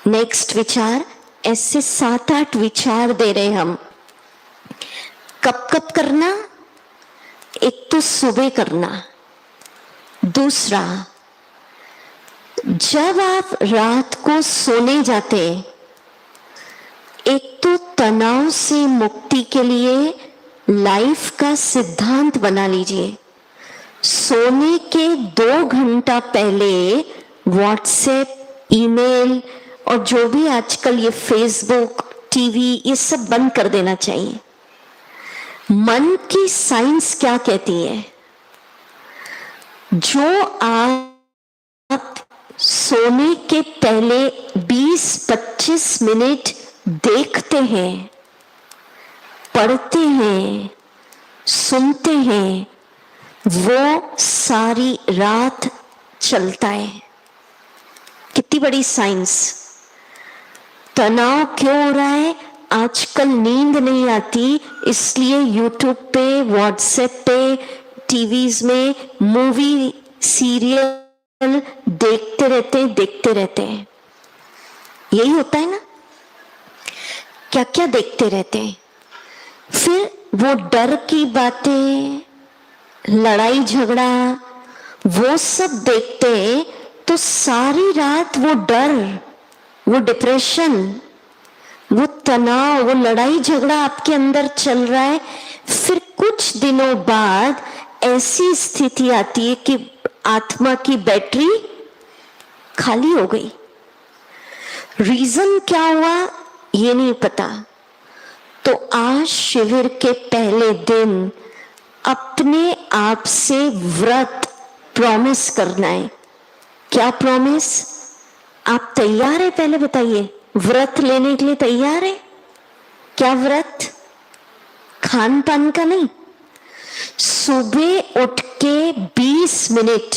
नेक्स्ट विचार, ऐसे 7-8 विचार दे रहे हम। कब कब करना? एक तो सुबह करना, दूसरा जब आप रात को सोने जाते, एक तो तनाव से मुक्ति के लिए लाइफ का सिद्धांत बना लीजिए। सोने के 2 घंटा पहले व्हाट्सएप, ईमेल और जो भी आजकल ये फेसबुक, टीवी, ये सब बंद कर देना चाहिए। मन की साइंस क्या कहती है? जो आप सोने के पहले 20-25 मिनट देखते हैं, पढ़ते हैं, सुनते हैं, वो सारी रात चलता है। कितनी बड़ी साइंस। तनाव क्यों हो रहा है? आजकल नींद नहीं आती, इसलिए यूट्यूब पे, व्हाट्सएप पे, टीवीज में मूवी, सीरियल देखते रहते हैं। यही होता है ना? क्या क्या देखते रहते हैं। फिर वो डर की बातें, लड़ाई झगड़ा, वो सब देखते हैं, तो सारी रात वो डर, वो डिप्रेशन, वो तनाव, वो लड़ाई झगड़ा आपके अंदर चल रहा है। फिर कुछ दिनों बाद ऐसी स्थिति आती है कि आत्मा की बैटरी खाली हो गई। रीजन क्या हुआ ये नहीं पता। तो आज शिविर के पहले दिन अपने आप से व्रत प्रॉमिस करना है। क्या प्रॉमिस? आप तैयार है? पहले बताइए, व्रत लेने के लिए तैयार है? क्या व्रत? खान पान का नहीं। सुबह उठ के 20 मिनट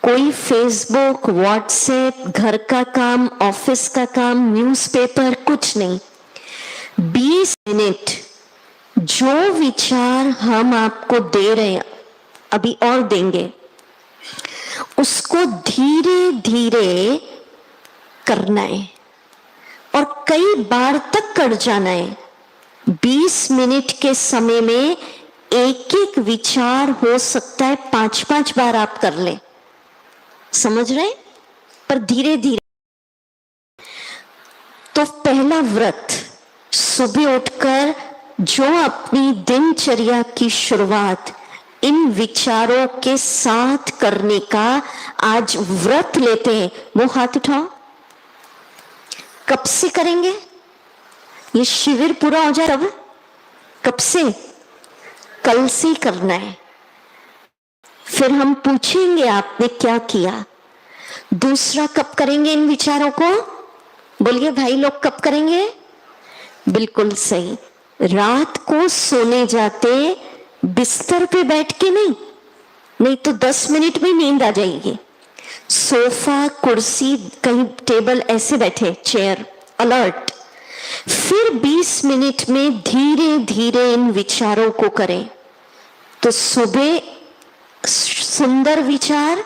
कोई फेसबुक, व्हाट्सएप, घर का काम, ऑफिस का काम, न्यूज़पेपर, कुछ नहीं। 20 मिनट जो विचार हम आपको दे रहे हैं, अभी और देंगे, उसको धीरे धीरे करना है और कई बार तक कर जाना है। 20 मिनट के समय में एक एक विचार हो सकता है 5-5 बार आप कर लें, समझ रहे? पर धीरे धीरे। तो पहला व्रत, सुबह उठकर जो अपनी दिनचर्या की शुरुआत इन विचारों के साथ करने का आज व्रत लेते हैं, वो हाथ उठाओ। कब से करेंगे? ये शिविर पूरा हो जाए तब। कब से? कल से करना है। फिर हम पूछेंगे आपने क्या किया। दूसरा, कब करेंगे इन विचारों को? बोलिए भाई लोग, कब करेंगे? बिल्कुल सही, रात को सोने जाते बिस्तर पे बैठ के नहीं तो 10 मिनट में नींद आ जाएगी। सोफा, कुर्सी, कहीं टेबल, ऐसे बैठे, चेयर, अलर्ट। फिर 20 मिनट में धीरे धीरे इन विचारों को करें। तो सुबह सुंदर विचार,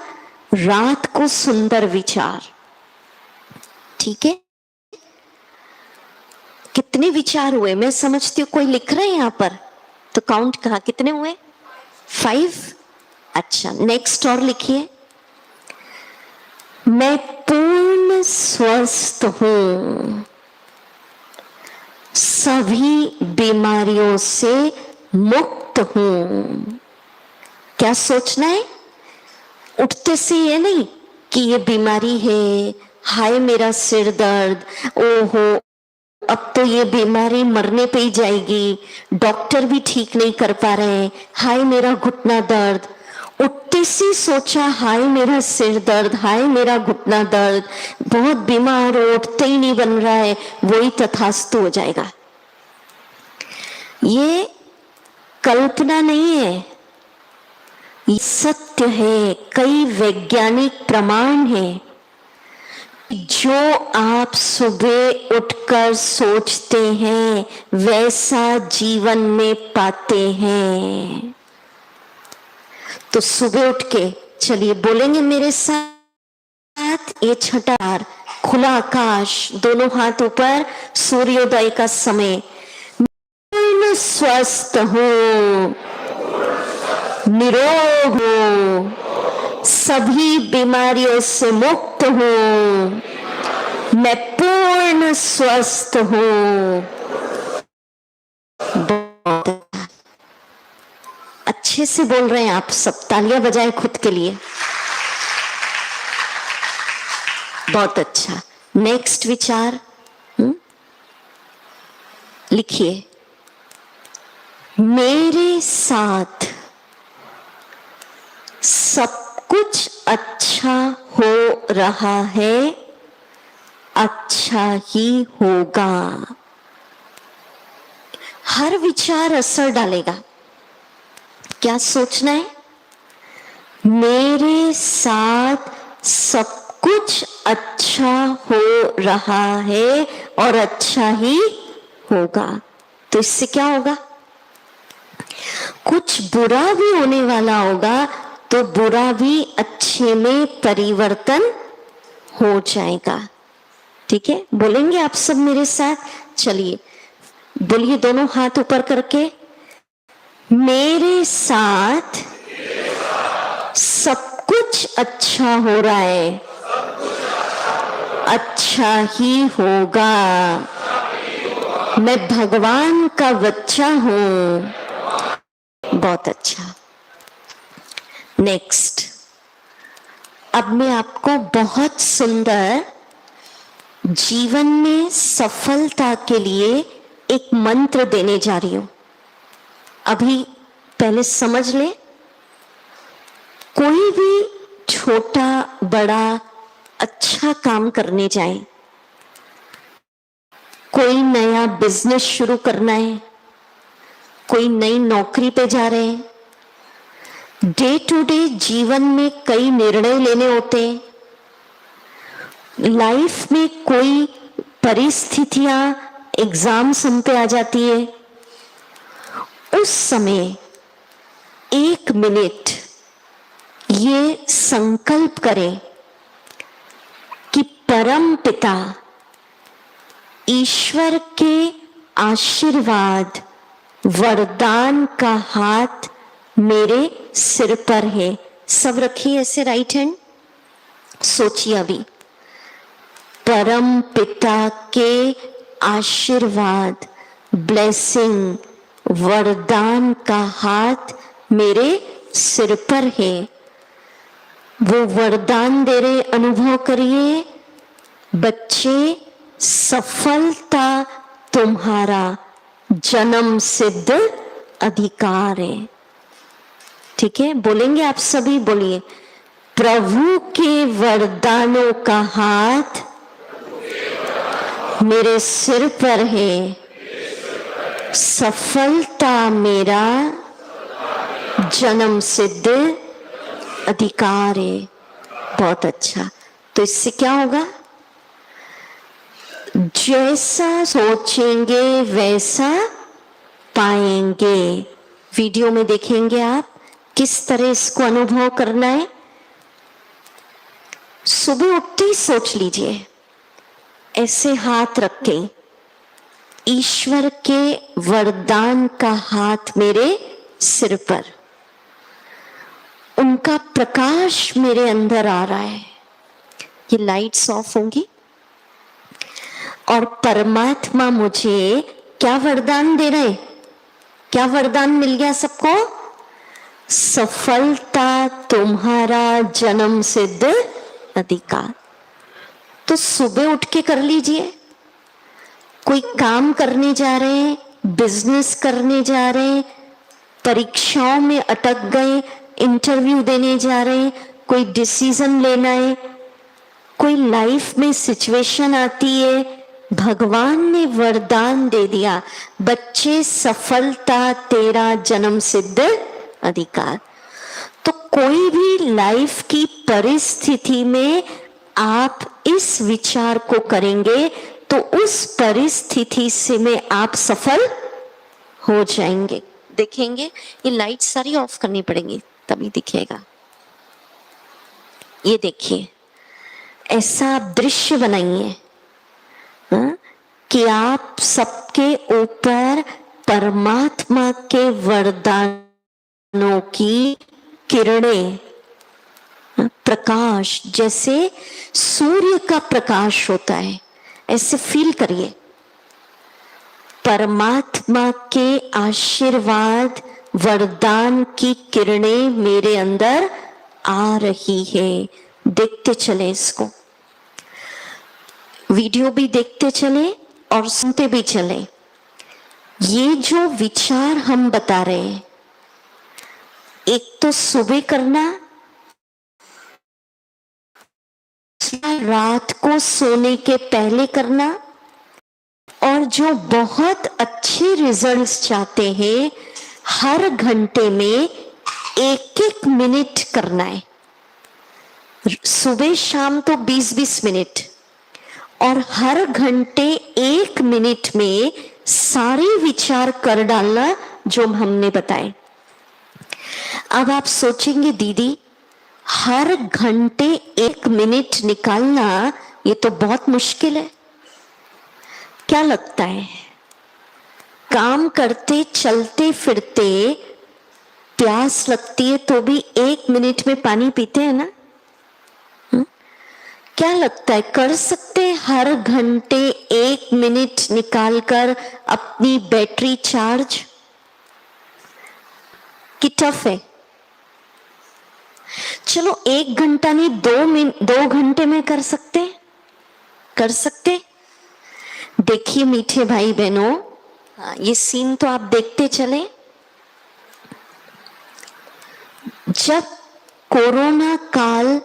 रात को सुंदर विचार। ठीक है? कितने विचार हुए? मैं समझती हूँ कोई लिख रहे हैं यहां पर, तो काउंट कहा, कितने हुए? 5। अच्छा, नेक्स्ट और लिखिए। मैं पूर्ण स्वस्थ हूं, सभी बीमारियों से मुक्त मुक्त हूं। क्या सोचना है? उठते से ये नहीं कि ये बीमारी है, हाय मेरा सिर दर्द, ओहो अब तो ये बीमारी मरने पे ही जाएगी, डॉक्टर भी ठीक नहीं कर पा रहे, हाय मेरा घुटना दर्द। उठते से सोचा हाय मेरा सिर दर्द, हाय मेरा घुटना दर्द, बहुत बीमार हो, उठते ही नहीं बन रहा है, वही तथास्तु हो जाएगा। ये कल्पना नहीं है, ये सत्य है। कई वैज्ञानिक प्रमाण है। जो आप सुबह उठकर सोचते हैं वैसा जीवन में पाते हैं। तो सुबह उठ के चलिए बोलेंगे मेरे साथ ये छठा बार, खुला आकाश, दोनों हाथ ऊपर, सूर्योदय का समय। मैं स्वस्थ हूँ, निरोग हूँ, सभी बीमारियों से मुक्त हूँ, मैं पूर्ण स्वस्थ हूँ। अच्छे से बोल रहे हैं आप सब, तालियां बजाएं खुद के लिए। बहुत अच्छा। नेक्स्ट विचार लिखिए, मेरे साथ सब कुछ अच्छा हो रहा है, अच्छा ही होगा। हर विचार असर डालेगा। क्या सोचना है? मेरे साथ सब कुछ अच्छा हो रहा है और अच्छा ही होगा। तो इससे क्या होगा? कुछ बुरा भी होने वाला होगा तो बुरा भी अच्छे में परिवर्तन हो जाएगा। ठीक है, बोलेंगे आप सब मेरे साथ? चलिए बोलिए दोनों हाथ ऊपर करके, मेरे साथ सब कुछ अच्छा हो रहा है, अच्छा ही होगा। मैं भगवान का बच्चा हूं। बहुत अच्छा। नेक्स्ट, अब मैं आपको बहुत सुंदर जीवन में सफलता के लिए एक मंत्र देने जा रही हूं। अभी पहले समझ ले, कोई भी छोटा बड़ा अच्छा काम करने जाए, कोई नया बिजनेस शुरू करना है, कोई नई नौकरी पे जा रहे हैं, डे टू डे जीवन में कई निर्णय लेने होते हैं, लाइफ में कोई परिस्थितियां एग्जाम्स हम पे आ जाती है, उस समय 1 मिनट ये संकल्प करें कि परम पिता ईश्वर के आशीर्वाद वरदान का हाथ मेरे सिर पर है। सब रखिए ऐसे राइट हैंड, सोचिए अभी, परम पिता के आशीर्वाद ब्लेसिंग वरदान का हाथ मेरे सिर पर है। वो वरदान दे रहे, अनुभव करिए, बच्चे सफलता तुम्हारा जन्म सिद्ध अधिकार है। ठीक है, बोलेंगे आप सभी, बोलिए, प्रभु के वरदानों का हाथ मेरे सिर पर है, सफलता मेरा जन्म सिद्ध अधिकार है। बहुत अच्छा। तो इससे क्या होगा? जैसा सोचेंगे वैसा पाएंगे। वीडियो में देखेंगे आप किस तरह इसको अनुभव करना है। सुबह उठते ही सोच लीजिए, ऐसे हाथ रख के, ईश्वर के वरदान का हाथ मेरे सिर पर, उनका प्रकाश मेरे अंदर आ रहा है। ये लाइट्स ऑफ होंगी और परमात्मा मुझे क्या वरदान दे रहे? क्या वरदान मिल गया सबको? सफलता तुम्हारा जन्म सिद्ध अधिकार। तो सुबह उठ के कर लीजिए। कोई काम करने जा रहे हैं, बिजनेस करने जा रहे हैं, परीक्षाओं में अटक गए, इंटरव्यू देने जा रहे हैं, कोई डिसीजन लेना है, कोई लाइफ में सिचुएशन आती है, भगवान ने वरदान दे दिया, बच्चे सफलता तेरा जन्म सिद्ध अधिकार। तो कोई भी लाइफ की परिस्थिति में आप इस विचार को करेंगे तो उस परिस्थिति से में आप सफल हो जाएंगे। देखेंगे ये लाइट सारी ऑफ करनी पड़ेगी तभी दिखेगा। ये देखिए, ऐसा आप दृश्य बनाइए कि आप सबके ऊपर परमात्मा के वरदानों की किरणें, प्रकाश जैसे सूर्य का प्रकाश होता है, ऐसे फील करिए। परमात्मा के आशीर्वाद वरदान की किरणें मेरे अंदर आ रही है। देखते चले इसको, वीडियो भी देखते चले और सुनते भी चले। ये जो विचार हम बता रहे हैं, एक तो सुबह करना, रात को सोने के पहले करना, और जो बहुत अच्छे रिजल्ट्स चाहते हैं हर घंटे में 1-1 मिनट करना है। सुबह शाम तो 20-20 मिनट, और हर घंटे 1 मिनट में सारे विचार कर डालना जो हमने बताए। अब आप सोचेंगे दीदी हर घंटे 1 मिनट निकालना ये तो बहुत मुश्किल है। क्या लगता है, काम करते चलते फिरते प्यास लगती है तो भी 1 मिनट में पानी पीते हैं ना? क्या लगता है, कर सकते हैं हर घंटे 1 मिनट निकालकर अपनी बैटरी चार्ज? कि टफ है? चलो 1 घंटा नहीं, 2 घंटे में कर सकते, कर सकते। देखिए मीठे भाई बहनों, ये सीन तो आप देखते चले। जब कोरोना काल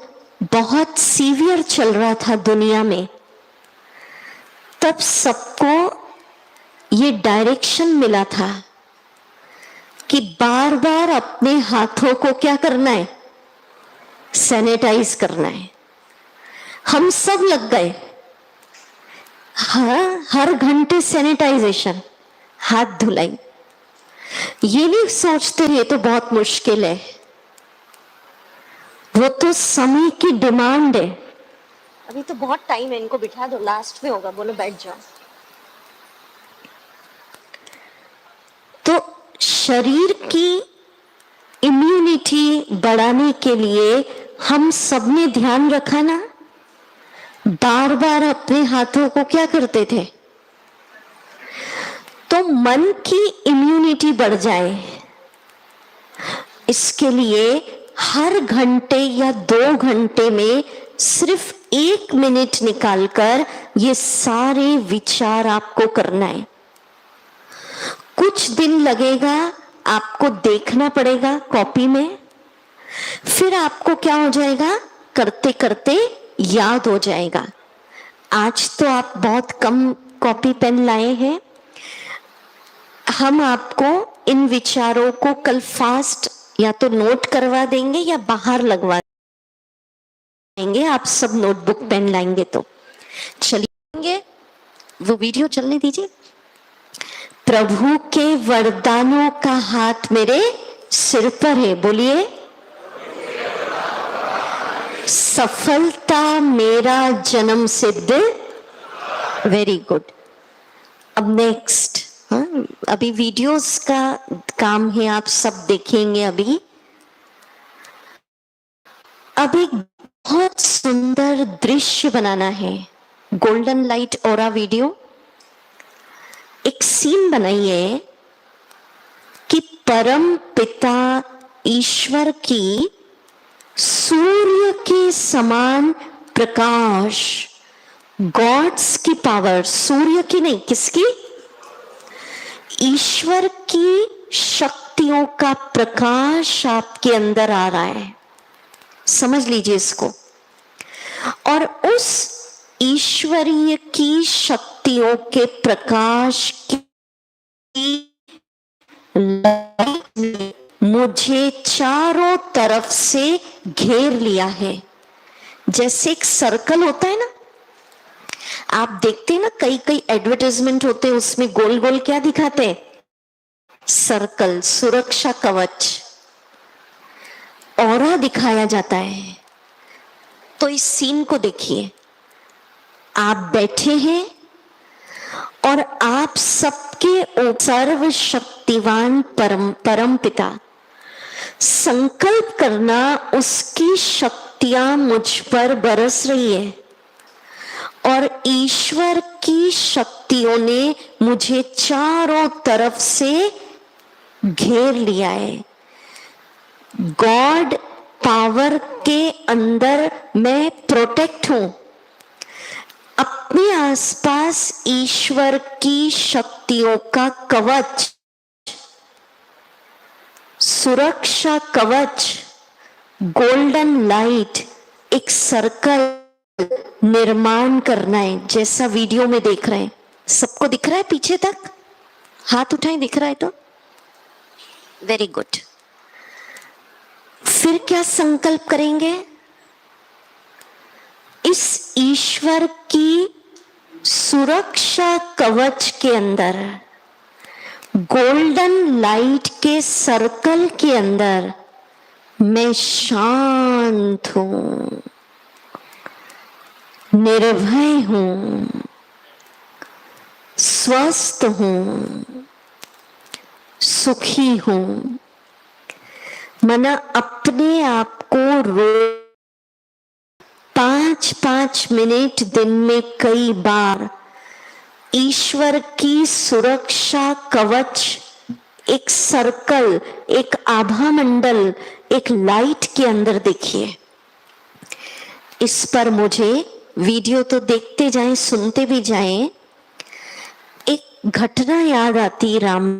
बहुत सीवियर चल रहा था दुनिया में, तब सबको ये डायरेक्शन मिला था कि बार बार अपने हाथों को क्या करना है, सैनिटाइज करना है। हम सब लग गए, हाँ, हर घंटे सैनिटाइजेशन, हाथ धुलाई। ये नहीं सोचते ये तो बहुत मुश्किल है, वो तो समय की डिमांड है। अभी तो बहुत टाइम है, इनको बिठा दो, लास्ट में होगा, बोलो बैठ जाओ। तो शरीर की इम्यूनिटी बढ़ाने के लिए हम सबने ध्यान रखा ना, बार बार अपने हाथों को क्या करते थे, तो मन की इम्यूनिटी बढ़ जाए इसके लिए हर घंटे या 2 घंटे में सिर्फ 1 मिनट निकालकर ये सारे विचार आपको करना है। कुछ दिन लगेगा, आपको देखना पड़ेगा कॉपी में, फिर आपको क्या हो जाएगा, करते करते याद हो जाएगा। आज तो आप बहुत कम कॉपी पेन लाए हैं, हम आपको इन विचारों को कल फास्ट या तो नोट करवा देंगे या बाहर लगवा देंगे। आप सब नोटबुक पेन लाएंगे तो चलिए, वो वीडियो चलने दीजिए। प्रभु के वरदानों का हाथ मेरे सिर पर है, बोलिए सफलता मेरा जन्म सिद्ध। Very good. अब नेक्स्ट, अभी वीडियोस का काम है, आप सब देखेंगे। अभी एक बहुत सुंदर दृश्य बनाना है, गोल्डन लाइट ऑरा वीडियो। एक सीन बनाइए परम पिता ईश्वर की सूर्य के समान प्रकाश, गॉड्स की पावर, सूर्य की नहीं, किसकी? ईश्वर की शक्तियों का प्रकाश आपके अंदर आ रहा है, समझ लीजिए इसको। और उस ईश्वरीय की शक्तियों के प्रकाश की लाइट ने मुझे चारों तरफ से घेर लिया है। जैसे एक सर्कल होता है ना, आप देखते हैं ना, कई कई एडवर्टाइजमेंट होते हैं, उसमें गोल गोल क्या दिखाते हैं? सर्कल, सुरक्षा कवच, ऑरा दिखाया जाता है। तो इस सीन को देखिए, आप बैठे हैं और आप सबके सर्वशक्तिवान परम पिता, संकल्प करना उसकी शक्तियां मुझ पर बरस रही है और ईश्वर की शक्तियों ने मुझे चारों तरफ से घेर लिया है। गॉड पावर के अंदर मैं प्रोटेक्ट हूं। अपने आसपास ईश्वर की शक्तियों का कवच, सुरक्षा कवच, गोल्डन लाइट, एक सर्कल निर्माण करना है, जैसा वीडियो में देख रहे हैं। सबको दिख रहा है पीछे तक? हाथ उठाएं, दिख रहा है तो वेरी गुड। फिर क्या संकल्प करेंगे? इस ईश्वर की सुरक्षा कवच के अंदर, गोल्डन लाइट के सर्कल के अंदर मैं शांत हूं, निर्भय हूं, स्वस्थ हूं, सुखी हूं। मना अपने आप को रोज 5-5 मिनट दिन में कई बार ईश्वर की सुरक्षा कवच, एक सर्कल, एक आभा मंडल, एक लाइट के अंदर देखिए। इस पर मुझे वीडियो तो देखते जाएं, सुनते भी जाएं, एक घटना याद आती राम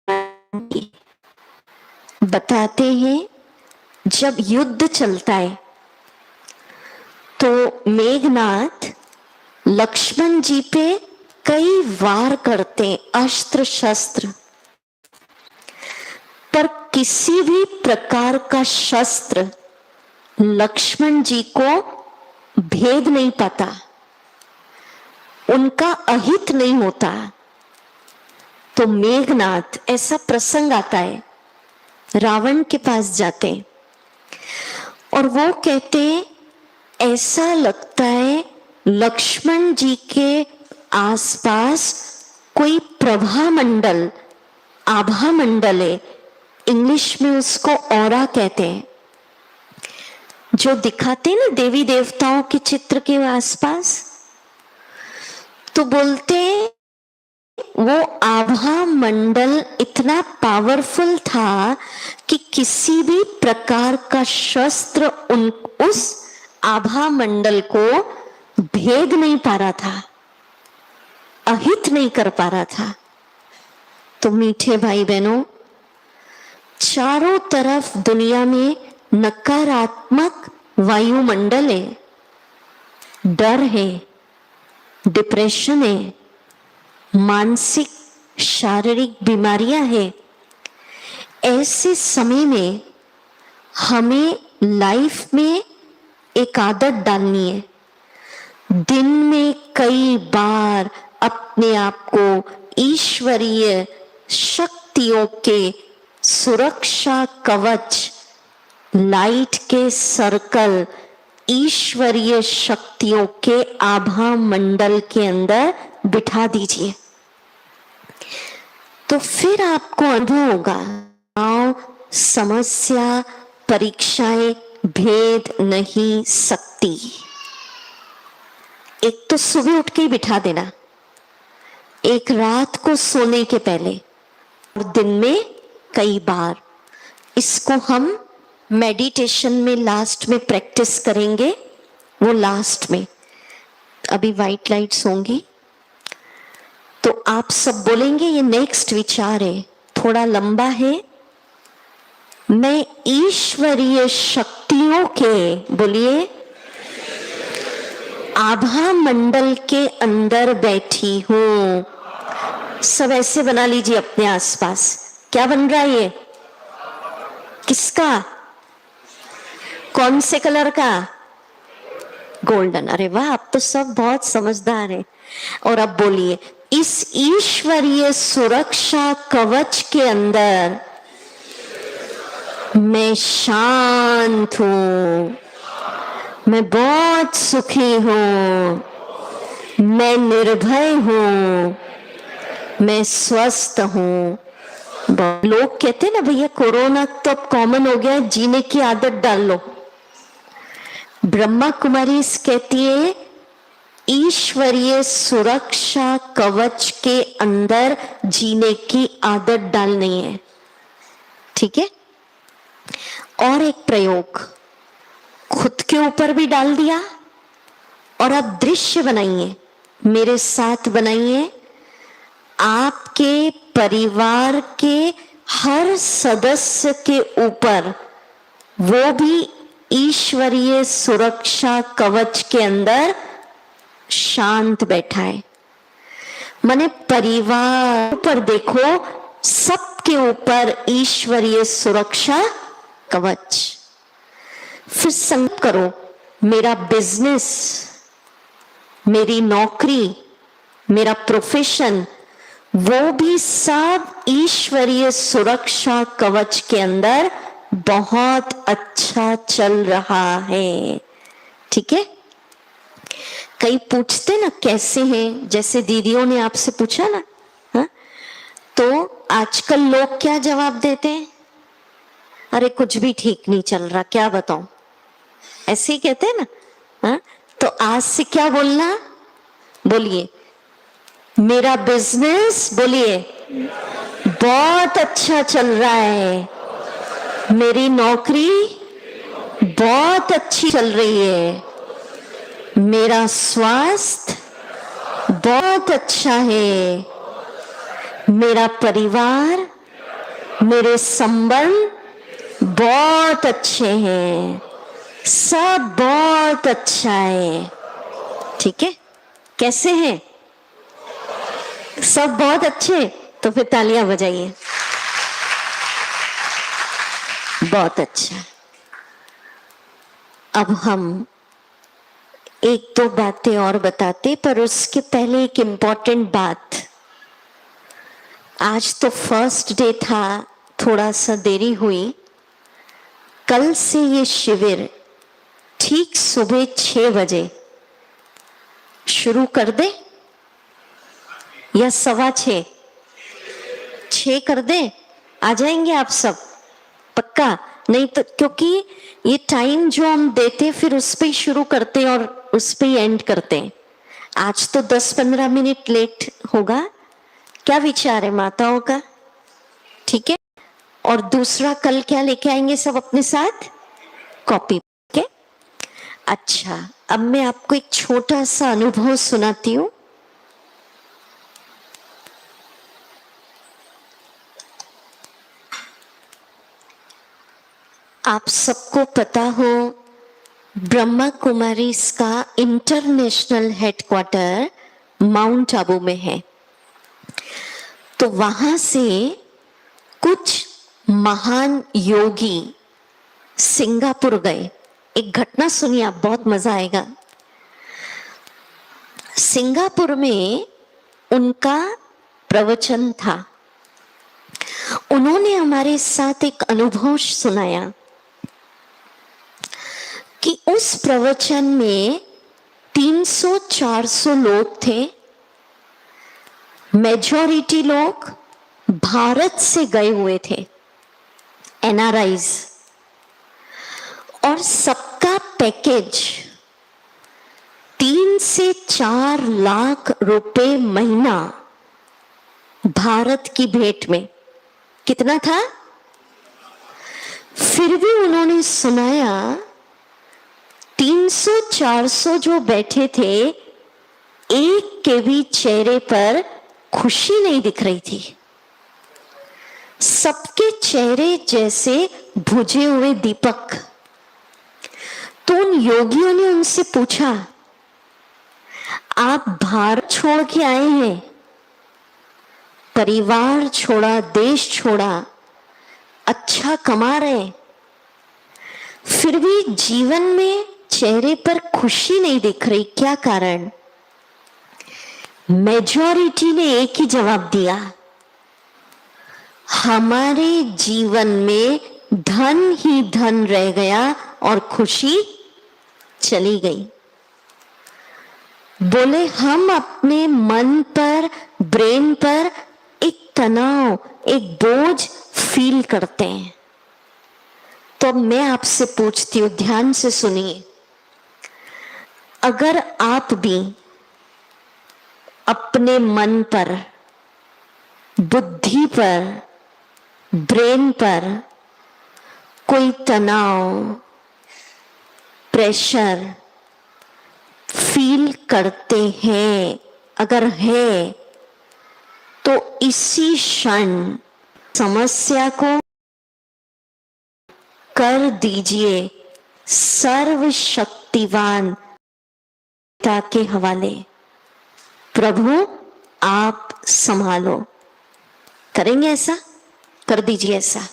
की। बताते हैं जब युद्ध चलता है तो मेघनाथ लक्ष्मण जी पे कई वार करते अस्त्र शस्त्र, पर किसी भी प्रकार का शस्त्र लक्ष्मण जी को भेद नहीं पाता, उनका अहित नहीं होता। तो मेघनाथ, ऐसा प्रसंग आता है, रावण के पास जाते और वो कहते ऐसा लगता है लक्ष्मण जी के आसपास कोई प्रभा मंडल, आभा मंडल है, इंग्लिश में उसको ऑरा कहते हैं, जो दिखाते ना देवी देवताओं के चित्र के आसपास। तो बोलते वो आभा मंडल इतना पावरफुल था कि किसी भी प्रकार का शस्त्र उस आभा मंडल को भेद नहीं पा रहा था, अहित नहीं कर पा रहा था। तो मीठे भाई बहनों, चारों तरफ दुनिया में नकारात्मक वायुमंडल है, डर है, डिप्रेशन है, मानसिक शारीरिक बीमारियां हैं। ऐसे समय में हमें लाइफ में एक आदत डालनी है, दिन में कई बार अपने आप को ईश्वरीय शक्तियों के सुरक्षा कवच, लाइट के सर्कल, ईश्वरीय शक्तियों के आभा मंडल के अंदर बिठा दीजिए। तो फिर आपको अनुभव होगा, समस्या, परीक्षाएं भेद नहीं सकती। एक तो सुबह उठ के ही बिठा देना, एक रात को सोने के पहले, और दिन में कई बार। इसको हम मेडिटेशन में लास्ट में प्रैक्टिस करेंगे, वो लास्ट में। अभी वाइट लाइट्स होंगी तो आप सब बोलेंगे, ये नेक्स्ट विचार है, थोड़ा लंबा है। मैं ईश्वरीय शक्तियों के, बोलिए, आभा मंडल के अंदर बैठी हूं। सब ऐसे बना लीजिए अपने आसपास। क्या बन रहा है ये? किसका? कौन से कलर का? गोल्डन। अरे वाह, आप तो सब बहुत समझदार हैं। और अब बोलिए, इस ईश्वरीय सुरक्षा कवच के अंदर मैं शांत हूं, मैं बहुत सुखी हूं, मैं निर्भय हूं, मैं स्वस्थ हूं। लोग कहते हैं ना, भैया कोरोना तो अब कॉमन हो गया है, जीने की आदत डाल लो। ब्रह्मा कुमारी कहती है, ईश्वरीय सुरक्षा कवच के अंदर जीने की आदत डालनी है। ठीक है? और एक प्रयोग खुद के ऊपर भी डाल दिया, और अब दृश्य बनाइए, मेरे साथ बनाइए। आपके परिवार के हर सदस्य के ऊपर वो भी ईश्वरीय सुरक्षा कवच के अंदर शांत बैठा है। माने परिवार पर देखो, सबके ऊपर ईश्वरीय सुरक्षा कवच। फिर संकल्प करो, मेरा बिजनेस, मेरी नौकरी, मेरा प्रोफेशन, वो भी सब ईश्वरीय सुरक्षा कवच के अंदर बहुत अच्छा चल रहा है। ठीक है? कई पूछते ना कैसे हैं, जैसे दीदियों ने आपसे पूछा ना, हा? तो आजकल लोग क्या जवाब देते हैं? अरे कुछ भी ठीक नहीं चल रहा, क्या बताऊं, ऐसे ही कहते हैं ना। हा? तो आज से क्या बोलना? बोलिए, मेरा बिजनेस, बोलिए, बहुत अच्छा चल रहा है, मेरी नौकरी बहुत अच्छी चल रही है, मेरा स्वास्थ्य बहुत अच्छा है, मेरा परिवार, मेरे संबंध बहुत अच्छे हैं, सब बहुत अच्छा है। ठीक है? कैसे हैं? सब बहुत अच्छे। तो फिर तालियां बजाइए। बहुत अच्छा। अब हम एक दो बातें और बताते, पर उसके पहले एक इम्पॉर्टेंट बात। आज तो फर्स्ट डे था, थोड़ा सा देरी हुई। कल से ये शिविर ठीक सुबह 6 बजे शुरू कर दे या 6:15? 6 कर दे? आ जाएंगे आप सब? पक्का? नहीं तो, क्योंकि ये टाइम जो हम देते फिर उस पे ही शुरू करते और उस पे ही एंड करते हैं। आज तो 10-15 मिनट लेट होगा। क्या विचार है माताओं का? ठीक है? और दूसरा, कल क्या लेके आएंगे सब अपने साथ? कॉपी के। अच्छा, अब मैं आपको एक छोटा सा अनुभव सुनाती हूँ। आप सबको पता हो, ब्रह्मा कुमारीज का इंटरनेशनल हेडक्वार्टर माउंट आबू में है। तो वहां से कुछ महान योगी सिंगापुर गए। एक घटना सुनिए आप, बहुत मजा आएगा। सिंगापुर में उनका प्रवचन था। उन्होंने हमारे साथ एक अनुभव सुनाया कि उस प्रवचन में 300-400 लोग थे। मेजॉरिटी लोग भारत से गए हुए थे, एनआरआईज, और सबका पैकेज 3 से 4 लाख रुपए महीना भारत की भेंट में। कितना था? फिर भी उन्होंने सुनाया 300-400 जो बैठे थे, एक के भी चेहरे पर खुशी नहीं दिख रही थी। सबके चेहरे जैसे बुझे हुए दीपक। तो उन योगियों ने उनसे पूछा, आप भारत छोड़ के आए हैं, परिवार छोड़ा, देश छोड़ा, अच्छा कमा रहे, फिर भी जीवन में चेहरे पर खुशी नहीं दिख रही, क्या कारण? मेजॉरिटी ने एक ही जवाब दिया, हमारे जीवन में धन ही धन रह गया और खुशी चली गई। बोले हम अपने मन पर, ब्रेन पर एक तनाव, एक बोझ फील करते हैं। तो मैं आपसे पूछती हूं, ध्यान से सुनिए, अगर आप भी अपने मन पर, बुद्धि पर, ब्रेन पर कोई तनाव, प्रेशर फील करते हैं, अगर है तो इसी क्षण समस्या को कर दीजिए सर्वशक्तिवान पिता के हवाले। प्रभु आप संभालो। करेंगे ऐसा? कर दीजिए, ऐसा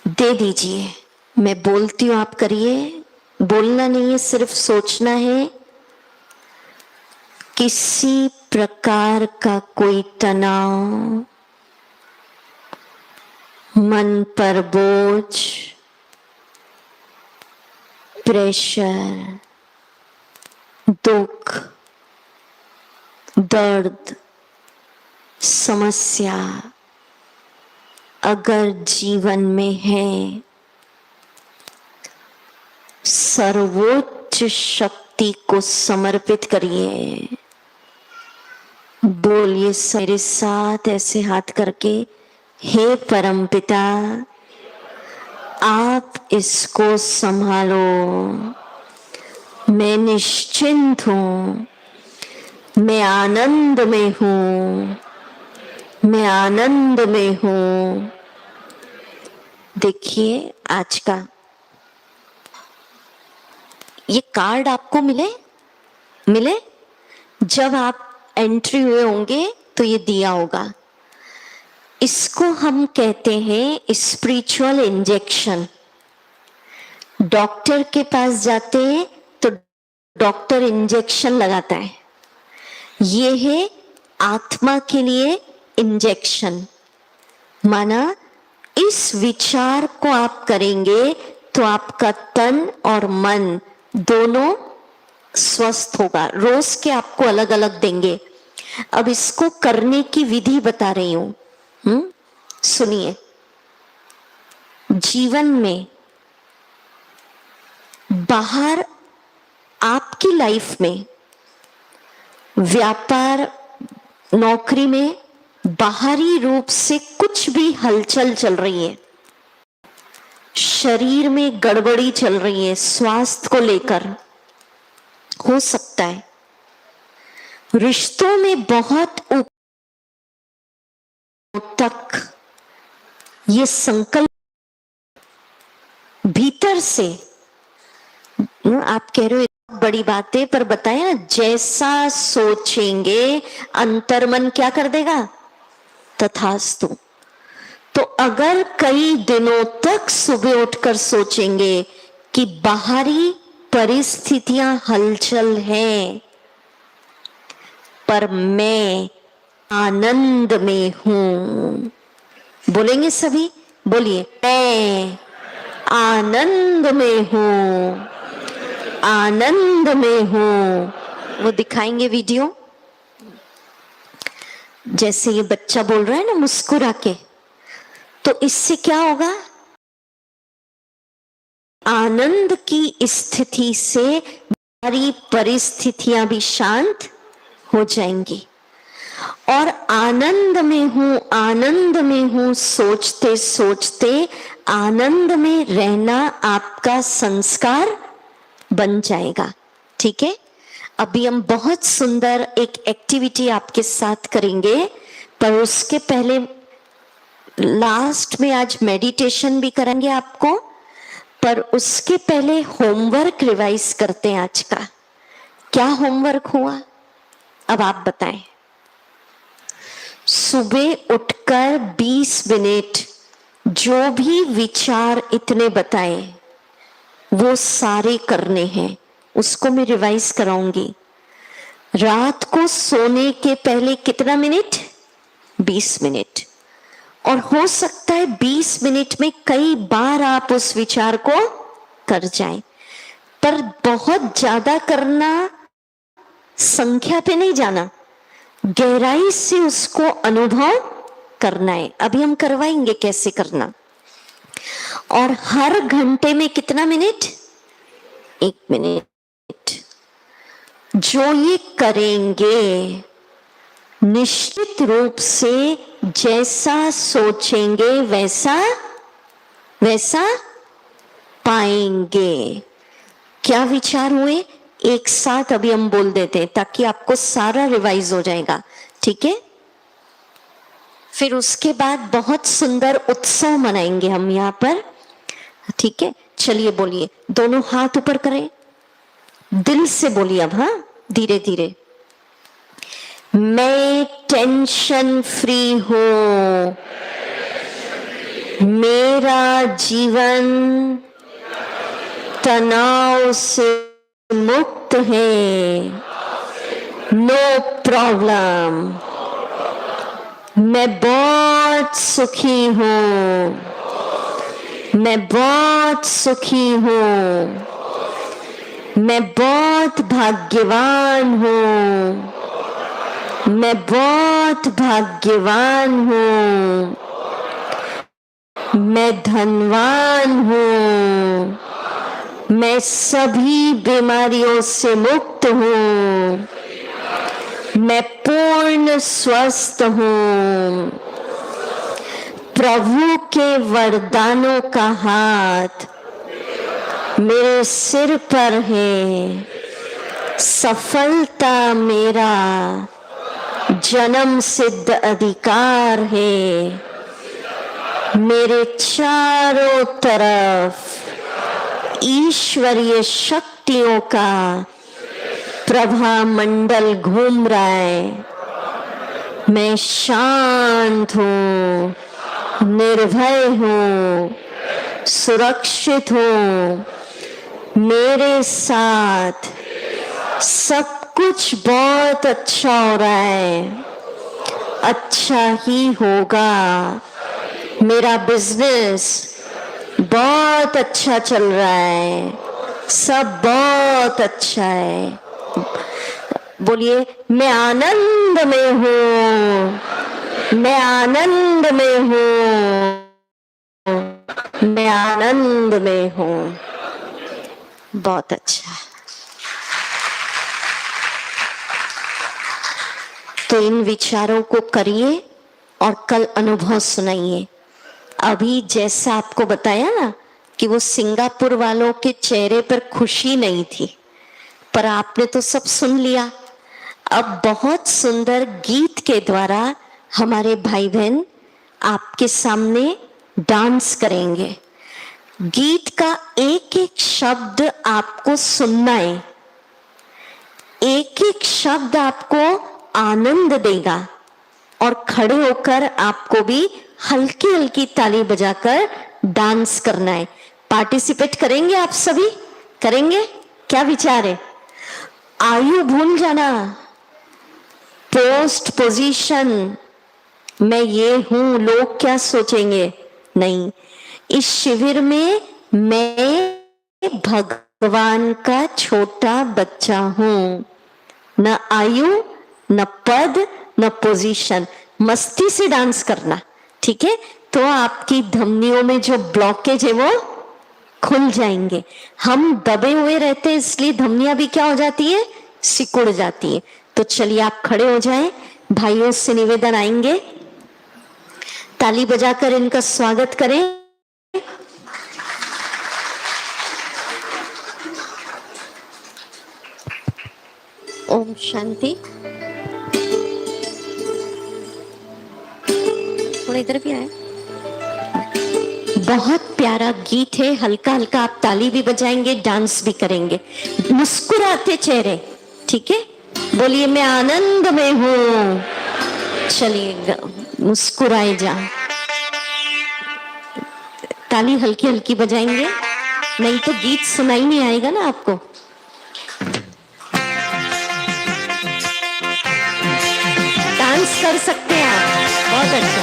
दे दीजिए। मैं बोलती हूं, आप करिए। बोलना नहीं है, सिर्फ सोचना है। किसी प्रकार का कोई तनाव, मन पर बोझ, प्रेशर, दुख, दर्द, समस्या अगर जीवन में है, सर्वोच्च शक्ति को समर्पित करिए। बोलिए मेरे साथ ऐसे हाथ करके, हे परमपिता आप इसको संभालो। मैं निश्चिंत हूं, मैं आनंद में हूं, मैं आनंद में हूं। देखिए आज का ये कार्ड आपको मिले जब आप एंट्री हुए होंगे तो ये दिया होगा। इसको हम कहते हैं स्पिरिचुअल इंजेक्शन। डॉक्टर के पास जाते हैं तो डॉक्टर इंजेक्शन लगाता है, ये है आत्मा के लिए इंजेक्शन। माना इस विचार को आप करेंगे तो आपका तन और मन दोनों स्वस्थ होगा। रोज के आपको अलग अलग देंगे। अब इसको करने की विधि बता रही हूं, सुनिए। जीवन में बाहर आपकी लाइफ में, व्यापार, नौकरी में बाहरी रूप से कुछ भी हलचल चल रही है, शरीर में गड़बड़ी चल रही है, स्वास्थ्य को लेकर हो सकता है, रिश्तों में बहुत तक ये संकल्प भीतर से आप कह रहे हो बड़ी बात है, पर बताए ना, जैसा सोचेंगे अंतर्मन क्या कर देगा, तथास्तु। तो अगर कई दिनों तक सुबह उठकर सोचेंगे कि बाहरी परिस्थितियां हलचल हैं, पर मैं आनंद में हूं। बोलेंगे सभी, बोलिए, मैं आनंद में हूं, आनंद में हूं। वो दिखाएंगे वीडियो, जैसे ये बच्चा बोल रहा है ना मुस्कुरा के, तो इससे क्या होगा, आनंद की स्थिति से सारी परिस्थितियां भी शांत हो जाएंगी। और आनंद में हूं, आनंद में हूं सोचते सोचते आनंद में रहना आपका संस्कार बन जाएगा। ठीक है, अभी हम बहुत सुंदर एक एक्टिविटी आपके साथ करेंगे, पर उसके पहले लास्ट में आज मेडिटेशन भी करेंगे आपको, पर उसके पहले होमवर्क रिवाइज करते हैं आज का। क्या होमवर्क हुआ अब आप बताएं। सुबह उठकर 20 मिनट जो भी विचार इतने बताए वो सारे करने हैं, उसको मैं रिवाइज कराऊंगी। रात को सोने के पहले कितना मिनट? 20 मिनट। और हो सकता है 20 मिनट में कई बार आप उस विचार को कर जाएं, पर बहुत ज्यादा करना, संख्या पे नहीं जाना, गहराई से उसको अनुभव करना है। अभी हम करवाएंगे कैसे करना। और हर घंटे में कितना मिनट? 1 मिनट। जो ये करेंगे निश्चित रूप से जैसा सोचेंगे वैसा वैसा पाएंगे। क्या विचार हुए एक साथ अभी हम बोल देते हैं ताकि आपको सारा रिवाइज हो जाएगा। ठीक है, फिर उसके बाद बहुत सुंदर उत्सव मनाएंगे हम यहाँ पर। ठीक है, चलिए बोलिए, दोनों हाथ ऊपर करें, दिल से बोलिए अब। हाँ, धीरे धीरे। मैं टेंशन फ्री हूं, मेरा जीवन तनाव से मुक्त है, नो प्रॉब्लम। मैं बहुत सुखी हूं, मैं बहुत सुखी हूं, मैं बहुत भाग्यवान हूं, मैं बहुत भाग्यवान हूं, मैं धनवान हूं, मैं सभी बीमारियों से मुक्त हूं, मैं पूर्ण स्वस्थ हूं। प्रभु के वरदानों का हाथ मेरे सिर पर है, सफलता मेरा जन्म सिद्ध अधिकार है। मेरे चारों तरफ ईश्वरीय शक्तियों का प्रभा मंडल घूम रहा है। मैं शांत हूँ, निर्भय हूँ, सुरक्षित हूँ। मेरे साथ सब कुछ बहुत अच्छा हो रहा है, अच्छा ही होगा। मेरा बिजनेस बहुत अच्छा चल रहा है, सब बहुत अच्छा है। बोलिए, मैं आनंद में हूँ, मैं आनंद में हूँ, मैं आनंद में हूँ। बहुत अच्छा। तो इन विचारों को करिए और कल अनुभव सुनाइए। अभी जैसा आपको बताया ना कि वो सिंगापुर वालों के चेहरे पर खुशी नहीं थी, पर आपने तो सब सुन लिया। अब बहुत सुंदर गीत के द्वारा हमारे भाई बहन आपके सामने डांस करेंगे। गीत का एक एक शब्द आपको सुनना है, एक एक शब्द आपको आनंद देगा और खड़े होकर आपको भी हल्की हल्की ताली बजाकर डांस करना है। पार्टिसिपेट करेंगे आप सभी? करेंगे? क्या विचार है? आयु भूल जाना, पोस्ट पोजीशन, मैं ये हूं, लोग क्या सोचेंगे, नहीं। इस शिविर में मैं भगवान का छोटा बच्चा हूं, न आयु, न पद, न पोजीशन। मस्ती से डांस करना, ठीक है? तो आपकी धमनियों में जो ब्लॉकेज है वो खुल जाएंगे। हम दबे हुए रहते हैं, इसलिए धमनियां भी क्या हो जाती है, सिकुड़ जाती है। तो चलिए आप खड़े हो जाएं। भाइयों से निवेदन, आएंगे, ताली बजाकर इनका स्वागत करें ओम शांति। थोड़ा इधर भी आए। बहुत प्यारा गीत है, हल्का हल्का आप ताली भी बजाएंगे, डांस भी करेंगे, मुस्कुराते चेहरे, ठीक है? बोलिए मैं आनंद में हूं। चलिए मुस्कुराए जा। ताली हल्की हल्की बजाएंगे, नहीं तो गीत सुनाई नहीं आएगा ना आपको। डांस कर सकते हैं आप, बहुत अच्छा।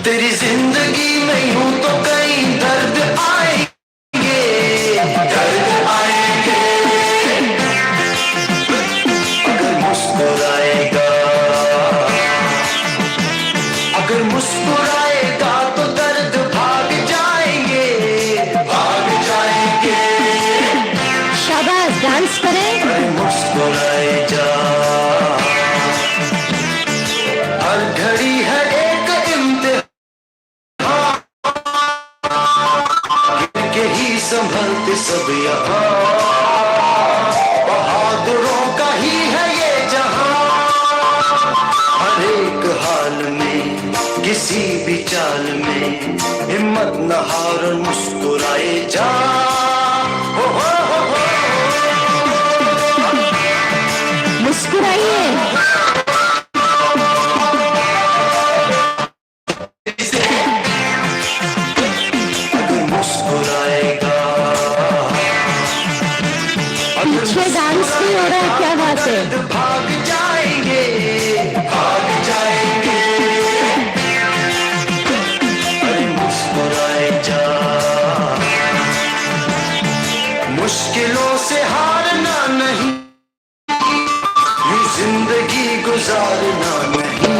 तेरी जिंदगी में यूं तो कई दर्द आएंगे, दर्द आएंगे। अगर मुस्कुराएगा, अगर मुस्कुराएगा तो दर्द भाग जाएंगे, भाग जाएंगे। शाबाश, डांस करें। अरे मुस्कुराए जा, हर घड़ी है एक इम्तिहान के ही संभलते सब यहाँ, बहादुरों का ही है ये जहां। हर एक हाल में, किसी भी चाल में, हिम्मत न हार, मुस्कुराए जा। हो मुस्कुराइए। मुस्कुराएगा, पीछे डांस नहीं हो रहा है, क्या बात है? भाग जाएंगे, भाग जाएंगे। अरे मुस्कुराए जा, मुश्किलों से हारना नहीं, यूं जिंदगी गुजारना नहीं,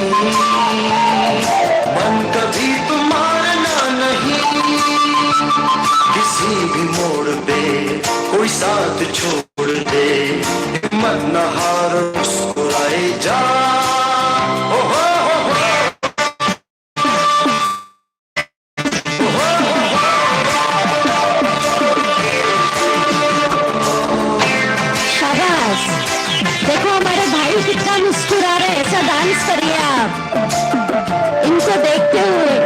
मन कभी तुम्हारा नहीं। किसी भी मोड़ पे कोई साथ छोड़ दे, हिम्मत न हार, मुस्कुराए जा। ओ हो हो। शाबाश, देखो हमारे भाई कितना मुस्कुरा रहे हैं। ऐसा डांस करिए आप इनको देखते हुए।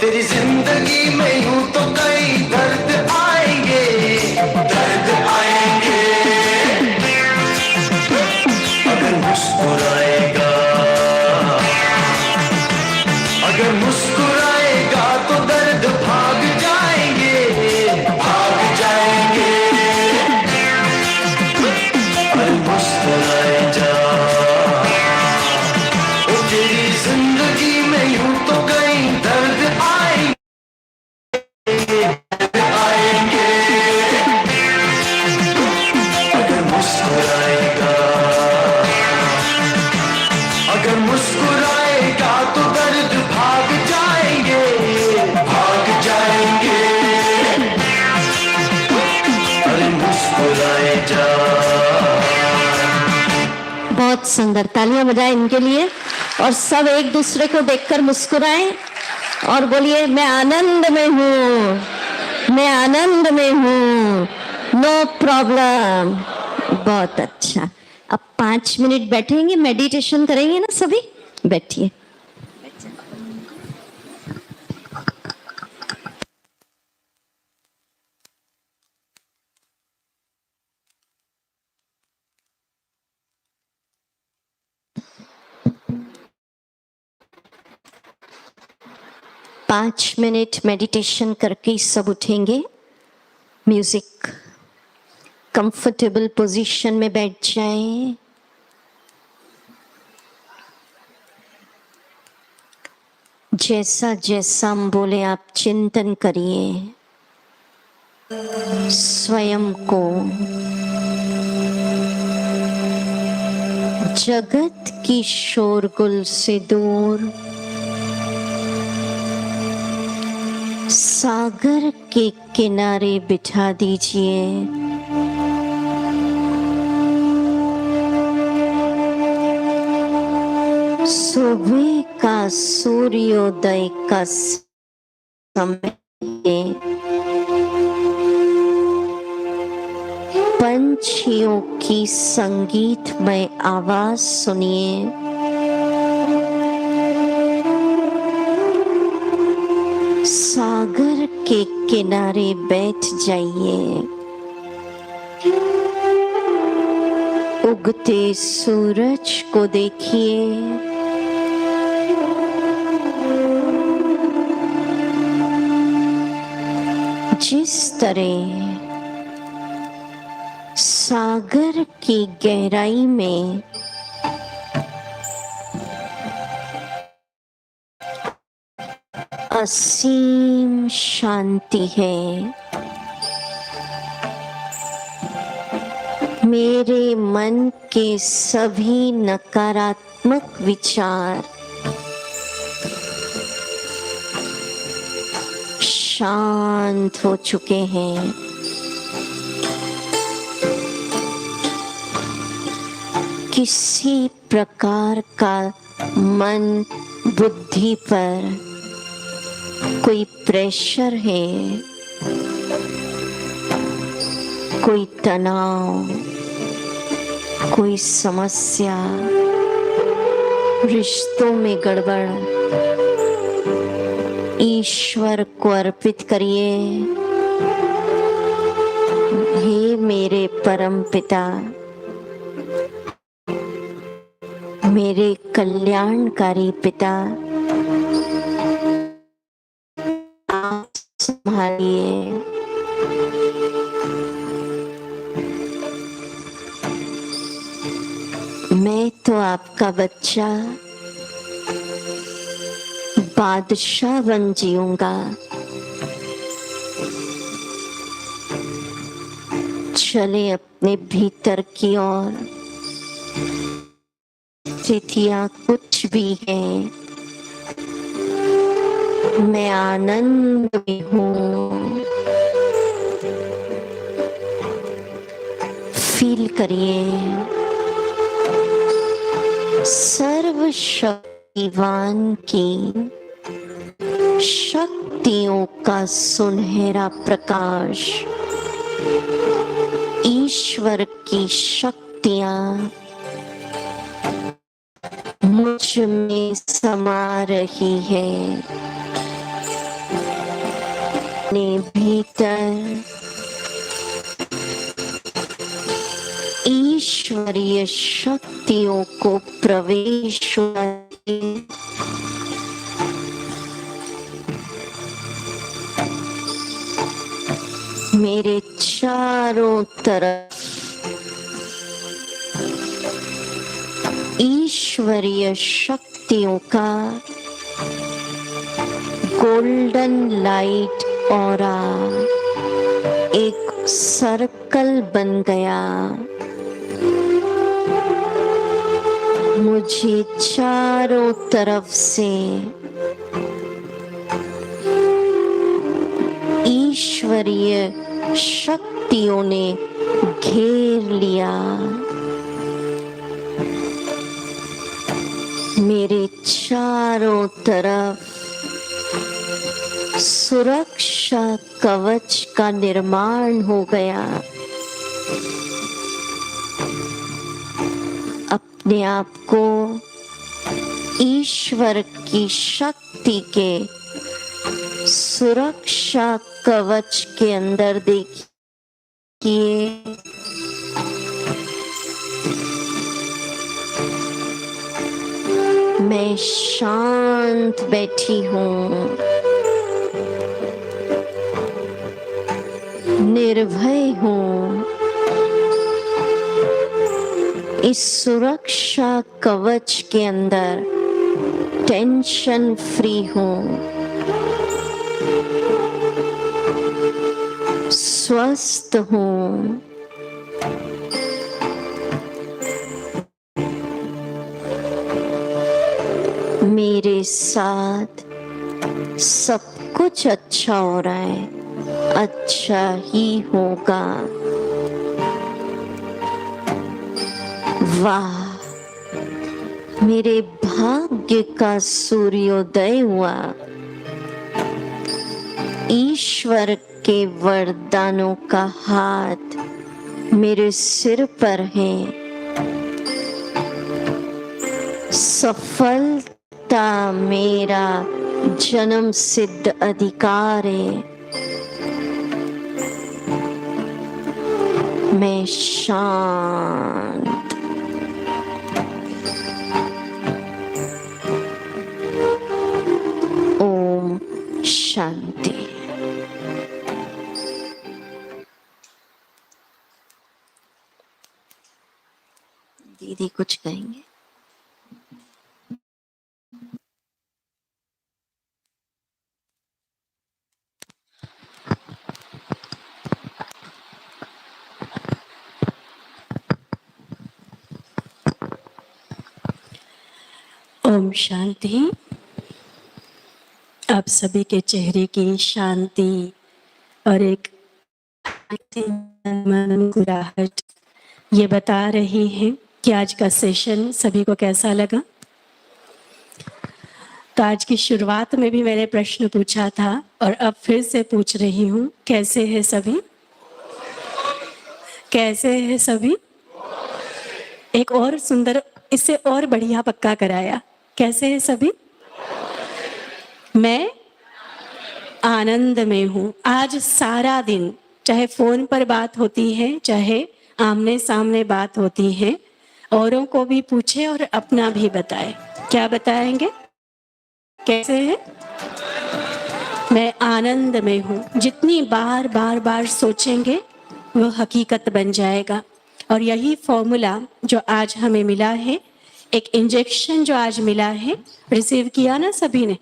तेरी जिंदगी में यूं तो कई दर्द आएंगे, दर्द आएंगे। अगर मुस्कुराएगा, अगर मुस्कुराएगा तो दर्द भाग जाएंगे, भाग जाएंगे। अरे मुस्कुराए जा, ओ तेरी जिंदगी में यूं तो कई दर्द आएंगे, आएंगे। अगर मुस्कुराएगा, अगर मुस्कुराएगा तो दर्द भाग जाएंगे, भाग जाएंगे। अरे मुस्कुराए जा। बहुत सुंदर, तालियां बजाएं इनके लिए। और सब एक दूसरे को देखकर मुस्कुराएं और बोलिए मैं आनंद में हूँ, मैं आनंद में हूँ, नो प्रॉब्लम। बहुत अच्छा। अब 5 मिनट बैठेंगे, मेडिटेशन करेंगे ना सभी। बैठिए। पाँच मिनट मेडिटेशन करके सब उठेंगे। म्यूजिक, कंफर्टेबल पोजीशन में बैठ जाएं। जैसा जैसा हम बोले आप चिंतन करिए स्वयं को। जगत की शोरगुल से दूर सागर के किनारे बिठा दीजिए। सुबह का सूर्योदय का समय, पंछियों की संगीतमय आवाज सुनिए। सागर के किनारे बैठ जाइए। उगते सूरज को देखिए। जिस तरह सागर की गहराई में असीम शांति है, मेरे मन के सभी नकारात्मक विचार शांत हो चुके हैं। किसी प्रकार का मन बुद्धि पर कोई प्रेशर है, कोई तनाव, कोई समस्या, रिश्तों में गड़बड़, ईश्वर को अर्पित करिए। हे मेरे परम पिता, मेरे कल्याणकारी पिता, आप संभालिए। मैं तो आपका बच्चा बादशाह बन जीऊंगा। चले अपने भीतर की ओर। स्थितियां कुछ भी हैं, मैं आनंद में हूँ। फील करिए सर्वशक्तिवान की शक्तियों का सुनहरा प्रकाश, ईश्वर की शक्तियां मुझ में समा रही है। अपने भीतर ईश्वरीय शक्तियों को प्रवेश मेरे चारों तरफ ईश्वरीय शक्तियों का गोल्डन लाइट ऑरा एक सर्कल बन गया। मुझे चारों तरफ से ईश्वरीय शक्तियों ने घेर लिया। मेरे चारों तरफ सुरक्षा कवच का निर्माण हो गया। अपने आप को ईश्वर की शक्ति के सुरक्षा कवच के अंदर देखिए। मैं शांत बैठी हूँ, निर्भय हूँ। इस सुरक्षा कवच के अंदर टेंशन फ्री हूँ, स्वस्थ हूँ। मेरे साथ सब कुछ अच्छा हो रहा है, अच्छा ही होगा। वाह, मेरे भाग्य का सूर्योदय हुआ। ईश्वर के वरदानों का हाथ मेरे सिर पर है। सफलता मेरा जन्म सिद्ध अधिकार है। मैं शांत। ओम शांति। दीदी कुछ कहेंगे? ओम शांति। आप सभी के चेहरे की शांति और एक मुस्कुराहट ये बता रही है कि आज का सेशन सभी को कैसा लगा। तो आज की शुरुआत में भी मैंने प्रश्न पूछा था और अब फिर से पूछ रही हूँ, कैसे है सभी? कैसे है सभी? एक और सुंदर, इससे और बढ़िया पक्का कराया। कैसे है सभी? मैं आनंद में हूँ। आज सारा दिन, चाहे फोन पर बात होती है, चाहे आमने सामने बात होती है, औरों को भी पूछे और अपना भी बताए। क्या बताएंगे? कैसे है? मैं आनंद में हूँ। जितनी बार बार बार सोचेंगे वो हकीकत बन जाएगा। और यही फॉर्मूला जो आज हमें मिला है, एक इंजेक्शन जो आज मिला है, रिसीव किया ना सभी ने,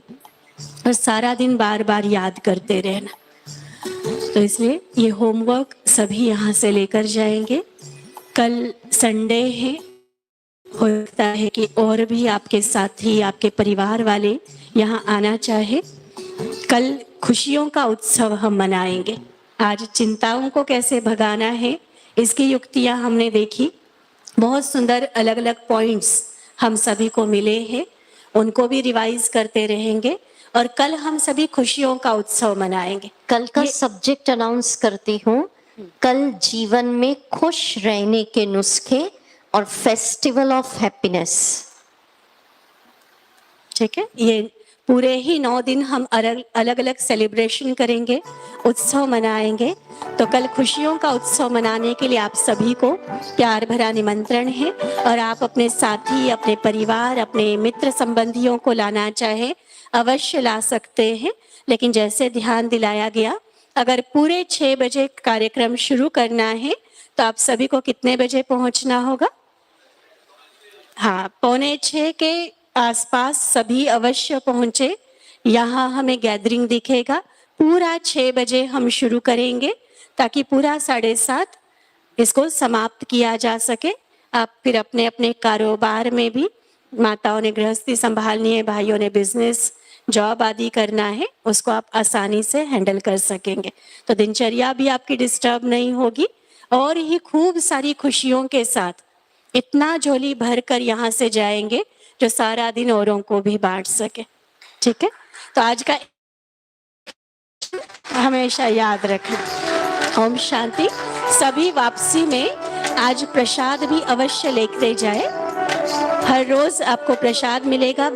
और सारा दिन बार बार याद करते रहना। तो इसलिए ये होमवर्क सभी यहाँ से लेकर जाएंगे। कल संडे है, हो सकता है कि और भी आपके साथी, आपके परिवार वाले यहाँ आना चाहे। कल खुशियों का उत्सव हम मनाएंगे। आज चिंताओं को कैसे भगाना है, इसकी युक्तियाँ हमने देखी। बहुत सुंदर अलग अलग पॉइंट्स हम सभी को मिले हैं, उनको भी रिवाइज करते रहेंगे। और कल हम सभी खुशियों का उत्सव मनाएंगे। कल का सब्जेक्ट अनाउंस करती हूँ। कल जीवन में खुश रहने के नुस्खे और फेस्टिवल ऑफ हैप्पीनेस। ठीक है, ये पूरे ही 9 दिन हम अलग अलग सेलिब्रेशन करेंगे, उत्सव मनाएंगे। तो कल खुशियों का उत्सव मनाने के लिए आप सभी को प्यार भरा निमंत्रण है। और आप अपने साथी, अपने परिवार, अपने मित्र संबंधियों को लाना चाहे अवश्य ला सकते हैं। लेकिन जैसे ध्यान दिलाया गया, अगर पूरे 6 बजे कार्यक्रम शुरू करना है तो आप सभी को कितने बजे पहुंचना होगा? हाँ, 5:45 के आसपास सभी अवश्य पहुंचे। यहाँ हमें गैदरिंग दिखेगा। पूरा 6 बजे हम शुरू करेंगे ताकि पूरा 7:30 इसको समाप्त किया जा सके। आप फिर अपने अपने कारोबार में भी, माताओं ने गृहस्थी संभालनी है, भाइयों ने बिजनेस, जॉब आदि करना है, उसको आप आसानी से हैंडल कर सकेंगे। तो दिनचर्या भी आपकी डिस्टर्ब नहीं होगी और ही खूब सारी खुशियों के साथ इतना झोली भर कर यहाँ से जाएंगे जो सारा दिन औरों को भी बांट सके। ठीक है, तो आज का हमेशा याद रखें। ओम शांति। सभी वापसी में आज प्रसाद भी अवश्य लेते जाए। हर रोज आपको प्रसाद मिलेगा।